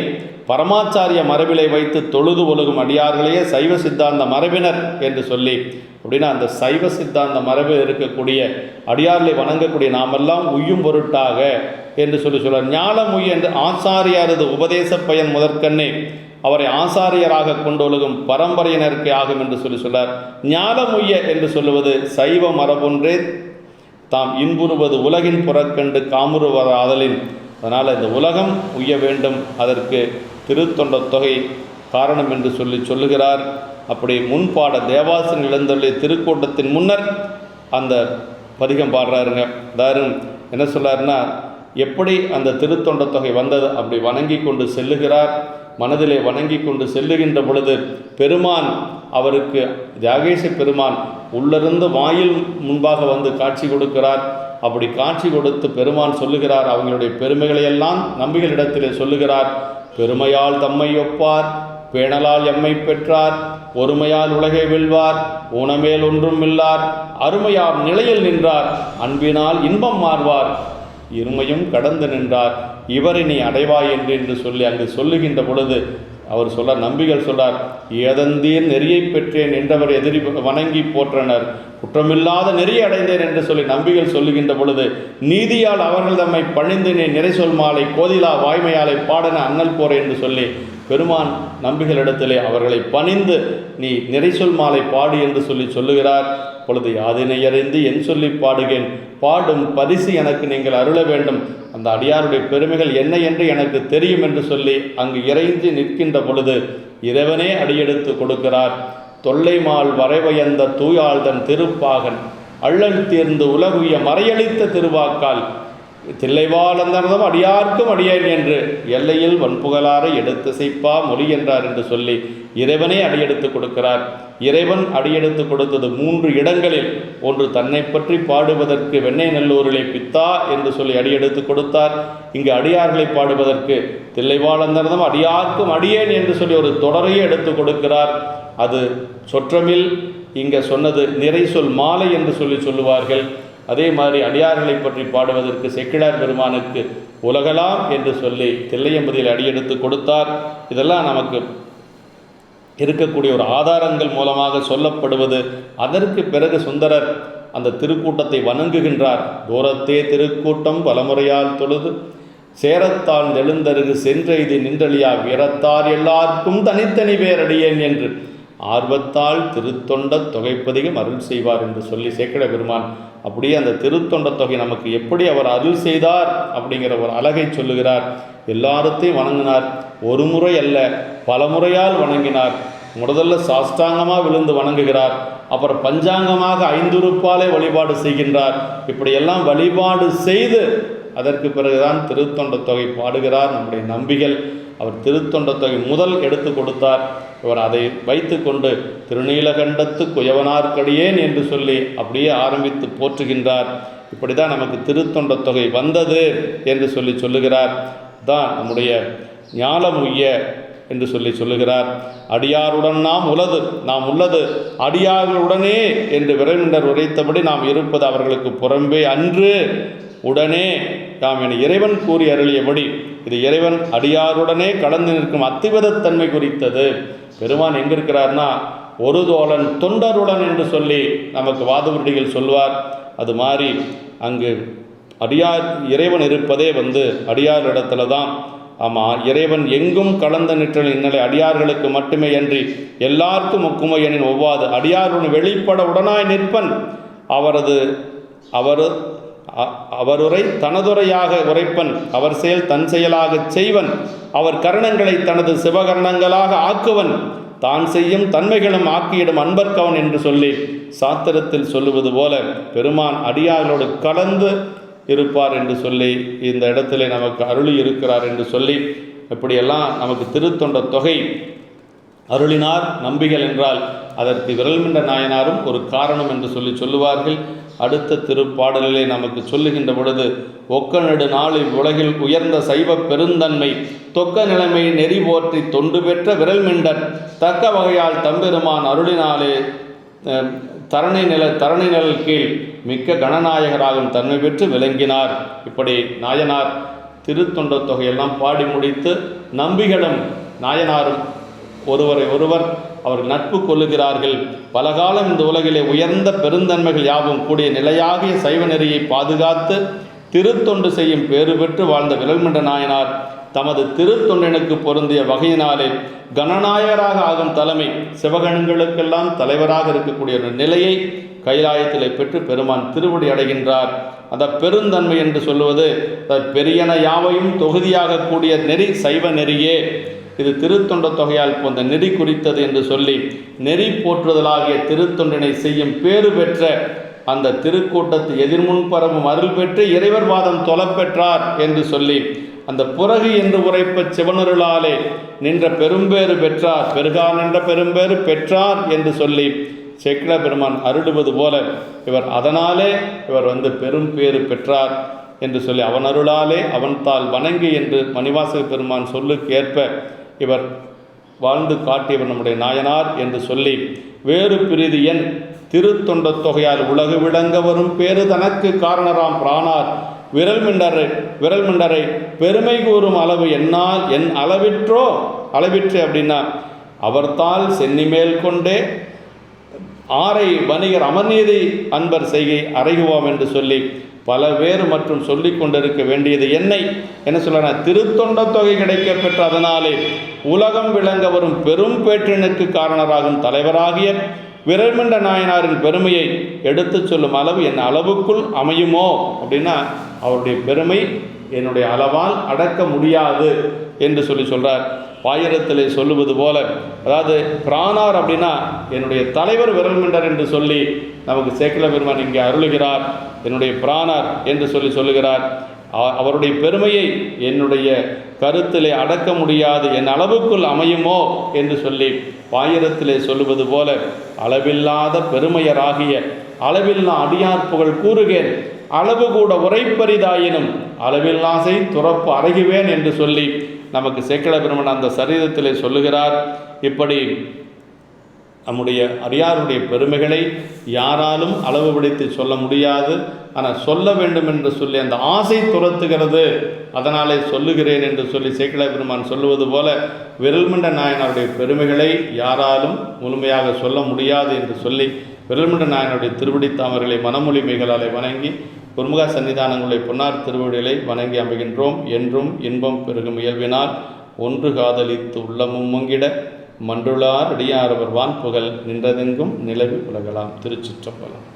A: பரமாச்சாரிய மரபிலை வைத்து தொழுது ஒழுகும் அடியார்களையே சைவ சித்தாந்த மரபினர் என்று சொல்லி அப்படின்னா அந்த சைவ சித்தாந்த மரபில் இருக்கக்கூடிய அடியார்களை வணங்கக்கூடிய நாமெல்லாம் உய்யும் பொருட்டாக என்று சொல்கிறார். ஞானம் உய்ய என்று ஆச்சாரியாரது உபதேச பயன் முதற்கண்ணே அவரை ஆசாரியராக கொண்டொழுகும் பரம்பரையினருக்கு ஆகும் என்று சொன்னார். ஞானமுய்ய என்று சொல்லுவது சைவ மரபொன்றே தாம் இன்புறுவது உலகின் புறக்கண்டு காமுறுவதாதலின். அதனால் இந்த உலகம் உய்ய வேண்டும், அதற்கு திருத்தொண்ட தொகை காரணம் என்று சொல்லுகிறார். அப்படி முன்பாட தேவாசன் இழந்தொழிய திருக்கூட்டத்தின் முன்னர் அந்த பதிகம் பாடுறாருங்க. அதாவது என்ன சொல்றாருன்னா, எப்படி அந்த திருத்தொண்ட தொகை வந்தது, அப்படி வணங்கி கொண்டு செல்லுகிறார். மனதிலே வணங்கி கொண்டு செல்லுகின்ற பொழுது பெருமான் அவருக்கு தியாகேச பெருமான் உள்ளிருந்து வாயில் முன்பாக வந்து காட்சி கொடுக்கிறார். அப்படி காட்சி கொடுத்து பெருமான் சொல்லுகிறார், அவங்களுடைய பெருமைகளையெல்லாம் நம்பிகளிடத்திலே சொல்லுகிறார். பெருமையால் தம்மை ஒப்பார், பேணலால் எம்மை பெற்றார், ஒருமையால் உலகை வெல்வார், ஊனமேல் ஒன்றும் இல்லார், அருமையார் நிலையில் நின்றார், அன்பினால் இன்பம் மாறுவார், இருமையும் கடந்து நின்றார், இவரை நீ அடைவாய் என்று சொல்லி அங்கு சொல்லுகின்ற பொழுது அவர் சொல்றார், நம்பிகள் சொல்றார், ஏதந்தீர் நெறியை பெற்றேன் என்றவர் எதிரி வணங்கி போற்றனர், குற்றமில்லாத நெறியை அடைந்தேன் என்று சொல்லி நம்பிகள் சொல்லுகின்ற பொழுது, நீதியால் அவர்கள் தம்மை பணிந்தினே நிறை சொல் மாலை கோதிலா வாய்மையாலை பாடன அண்ணல் போற என்று சொல்லி பெருமான் நம்பிகளிடத்திலே அவர்களை பணிந்து நீ நிறை சொல் மாலை பாடு என்று சொல்லி சொல்லுகிறார். பொழுது யாதினை அறிந்து என் சொல்லி பாடுகேன், பாடும் பரிசு எனக்கு நீங்கள் அருள வேண்டும், அந்த அடியாருடைய பெருமைகள் என்ன என்று எனக்கு தெரியும் என்று சொல்லி அங்கு இறைஞ்சி நிற்கின்ற பொழுது இறைவனே அடியெடுத்து கொடுக்கிறார். தொல்லைமால் வரைவயந்த தூயாழ்தன் திருப்பாகன் அள்ளல் தீர்ந்து உலகுய மறையளித்த திருவாக்கால் தில்லைவாழந்தனதும் அடியார்க்கும் அடியேன் என்று எல்லையில் வன்புகழாரை எடுத்திசைப்பா மொழி என்றார் என்று சொல்லி இறைவனே அடியெடுத்து கொடுக்கிறார். இறைவன் அடியெடுத்து கொடுத்தது 3 இடங்களில். ஒன்று தன்னை பற்றி பாடுவதற்கு வெண்ணெய் நல்லூரிலே பித்தா என்று சொல்லி அடியெடுத்து கொடுத்தார். இங்கு அடியார்களை பாடுவதற்கு தில்லைவாழந்தனதும் அடியார்க்கும் அடியேன் என்று சொல்லி ஒரு தொடரையே எடுத்து கொடுக்கிறார். அது சொற்றமில். இங்கே சொன்னது நிறை சொல் மாலை என்று சொல்லுவார்கள். அதே மாதிரி அடியார்களை பற்றி பாடுவதற்கு செக்கிழார் பெருமானுக்கு உலகலாம் என்று சொல்லி தில்லையம்பதியில் அடியெடுத்து கொடுத்தார். இதெல்லாம் நமக்கு இருக்கக்கூடிய ஒரு ஆதாரங்கள் மூலமாக சொல்லப்படுவது. அதற்கு பிறகு சுந்தரர் அந்த திருக்கூட்டத்தை வணங்குகின்றார். தூரத்தே திருக்கூட்டம் பலமுறையால் தொழுது சேரத்தால் நெழுந்தருகு சென்றெய்தி நின்றலியா வீரத்தார் எல்லாருக்கும் தனித்தனி பேரடியேன் என்று ஆர்வத்தால் திருத்தொண்ட தொகைப்பதிகம் அருள் செய்வார் என்று சொல்லி சேக்கிழ பெருமான் அப்படியே அந்த திருத்தொண்ட தொகை நமக்கு எப்படி அவர் அருள் செய்தார் அப்படிங்கிற ஒரு அழகை சொல்லுகிறார். எல்லாத்தையும் வணங்கினார். ஒரு முறை அல்ல, பல முறையால் வணங்கினார். முதல்ல சாஷ்டாங்கமாக விழுந்து வணங்குகிறார். அப்புறம் பஞ்சாங்கமாக 5 உறுப்பாலே வழிபாடு செய்கின்றார். இப்படியெல்லாம் வழிபாடு செய்து அதற்கு பிறகுதான் திருத்தொண்ட தொகை பாடுகிறார் நம்முடைய நம்பிகள். அவர் திருத்தொண்ட தொகை முதல் எடுத்து கொடுத்தார். இவர் அதை வைத்து கொண்டு திருநீலகண்டத்து குயவனார்க்கடியேன் என்று சொல்லி அப்படியே ஆரம்பித்து போற்றுகின்றார். இப்படி தான் நமக்கு திருத்தொண்ட தொகை வந்தது என்று சொல்லுகிறார். தான் நம்முடைய ஞானமுய்ய என்று சொல்லுகிறார். அடியாருடன் நாம் உள்ளது அடியார்களுடனே என்று விரைவினர் உரைத்தபடி நாம் இருப்பது அவர்களுக்கு புறம்பே அன்று உடனே நாம் என இறைவன் கூறி அருளியபடி இது இறைவன் அடியாருடனே கலந்து நிற்கும் அத்திவிதத்தன்மை குறித்தது. பெருமான் எங்கே இருக்கிறார்னா ஒரு தோழன் தொண்டருடன் என்று சொல்லி நமக்கு வாதவருடிகள் சொல்வார். அது மாதிரி அங்கு அடியார் இறைவன் இருப்பதே அடியார் இடத்துல தான். ஆமாம், இறைவன் எங்கும் கலந்த நிற்றல் இந்நிலை அடியார்களுக்கு மட்டுமே அன்றி எல்லாருக்கும் ஒக்குமையனின் ஒவ்வாது அடியாருடன் வெளிப்பட உடனாய் நிற்பன் அவருரை தனதுரையாக உரைப்பன் அவர் செயல் தன் செயலாகச் செய்வன் அவர் கரணங்களை தனது சிவகரணங்களாக ஆக்குவன் தான் செய்யும் தன்மைகளும் ஆக்கியிடும் அன்பர்கவன் என்று சொல்லி சாத்திரத்தில் சொல்லுவது போல பெருமான் அடியார்களோடு கலந்து இருப்பார் என்று சொல்லி இந்த இடத்துல நமக்கு அருளி இருக்கிறார் என்று சொல்லி இப்படியெல்லாம் நமக்கு திருத்தொண்ட தொகை அருளினார் நம்பிகள் என்றால் அதற்கு விரல்மிண்ட நாயனாரும் ஒரு காரணம் என்று சொல்லுவார்கள். அடுத்த திருப்பாடலிலே நமக்கு சொல்லுகின்ற பொழுது ஒக்க நெடு நாளில் உலகில் உயர்ந்த சைவ பெருந்தன்மை தொக்க நிலைமை நெறி போற்றி தொண்டு பெற்ற விரல்மிண்டர் தக்க வகையால் தம்பெருமான் அருளினாலே தரணி நிழல் கீழ் மிக்க கணநாயகராகும் தன்மை பெற்று விளங்கினார். இப்படி நாயனார் திருத்தொண்ட தொகையெல்லாம் பாடி முடித்து நம்பிகளும் நாயனாரும் ஒருவர் அவர்கள் நட்பு கொள்ளுகிறார்கள். பலகாலம் இந்த உலகிலே உயர்ந்த பெருந்தன்மைகள் யாவும் கூடிய நிலையாகிய சைவ நெறியை பாதுகாத்து திருத்தொண்டு செய்யும் பேறு பெற்று வாழ்ந்த விரல்மிண்ட நாயனார் தமது திருத்தொண்டனுக்கு பொருந்திய வகையினாலே கணநாயகராக ஆகும் தலைமை, சிவகணங்களுக்கெல்லாம் தலைவராக இருக்கக்கூடிய ஒரு நிலையை கைலாயத்தில் பெற்று பெருமான் திருவடி அடைகின்றார். அந்த பெருந்தன்மை என்று சொல்லுவது பெரியன யாவையும் தொகுதியாக கூடிய நெறி சைவ நெறியே. இது திருத்தொண்ட தொகையால் போன்ற நெறி குறித்தது என்று சொல்லி நெறி போற்றுதலாகிய திருத்தொண்டினை செய்யும் பேறு பெற்ற அந்த திருக்கூட்டத்து எதிர்முன் பரவும் அருள் பெற்று இறைவர் வாதம் தொலைப்பெற்றார் என்று சொல்லி அந்த புறகு என்று உரைப்ப சிவனருளாலே நின்ற பெரும்பேறு பெற்றார், பெருகான் என்ற பெரும்பேறு பெற்றார் என்று சொல்லி சேக்கிழ பெருமான் அருளுவது போல அதனாலே இவர் பெரும் பேறு பெற்றார் என்று சொல்லி அவன் அருளாலே அவன் தாள் வணங்கி என்று மணிவாசக பெருமான் சொல்லுக்கு ஏற்ப இவர் வாழ்ந்து காட்டியவர் நம்முடைய நாயனார் என்று சொல்லி வேறு பிரிதி என் திருத்தொண்ட தொகையால் உலகு விளங்க வரும் பேரு தனக்கு காரணராம் பிரானார் விரல் மிண்டரை பெருமை கூறும் அளவு என்னால் என் அளவிற்று அப்படின்னா அவர்தால் சென்னி மேல் கொண்டே ஆரை வணிகர் அமர்நீதி அன்பர் செய்கை அறைகுவோம் என்று சொல்லி பல வேறு மற்றும் சொல்லி கொண்டிருக்க வேண்டியது என்னை என்ன சொல்ல திருத்தொண்ட தொகை கிடைக்க பெற்ற அதனாலே உலகம் விளங்க வரும் பெரும் பேற்றினுக்கு காரணராகும் தலைவராகிய விரல்மிண்ட நாயனாரின் பெருமையை எடுத்து சொல்லும் அளவு என் அளவுக்குள் அமையுமோ அப்படின்னா அவருடைய பெருமை என்னுடைய அளவால் அடக்க முடியாது என்று சொல்றார். பாயிரத்திலே சொல்லுவது போல, அதாவது பிரானார் அப்படின்னா என்னுடைய தலைவர் விரல்மிண்டர் என்று சொல்லி நமக்கு சேக்கிழ பெருமான் இங்கே அருளுகிறார். என்னுடைய பிரானார் என்று சொல்லுகிறார். அவருடைய பெருமையை என்னுடைய கருத்திலே அடக்க முடியாது, என் அளவுக்குள் அமையுமோ என்று சொல்லி பாயிரத்திலே சொல்லுவது போல அளவில்லாத பெருமையராகிய அளவில்லா அடியார் புகழ் கூறுகேன், அளவு கூட உரைப்பரிதாயினும் அளவில்லாசை துறப்பு அறைகுவேன் என்று சொல்லி நமக்கு சேக்கிழ பெருமான் அந்த சரீரத்திலே சொல்லுகிறார். இப்படி நம்முடைய அடியாருடைய பெருமைகளை யாராலும் அளவு பிடித்து சொல்ல முடியாது. ஆனால் சொல்ல வேண்டும் என்று சொல்லி அந்த ஆசை துரத்துகிறது, அதனாலே சொல்லுகிறேன் என்று சொல்லி சேக்கிழ பெருமான் சொல்லுவது போல விரல்மிண்ட நாயனாருடைய பெருமைகளை யாராலும் முழுமையாக சொல்ல முடியாது என்று சொல்லி விரல்மிண்ட நாயனாருடைய திருவடி தாமர்களை மனமொழிமைகளாலே வணங்கி குருமுக சன்னிதானங்களுடைய பொன்னார் திருவடிகளை வணங்கி அமைகின்றோம். என்றும் இன்பம் பெருகும் இயல்பினால் ஒன்று காதலித்து உள்ளமும் மங்கிட மன்றுளார் அடியாரவர் வான்புகழ் நின்றதெங்கும் நிலவி உலகலாம். திருச்சிற்றம்பலம்.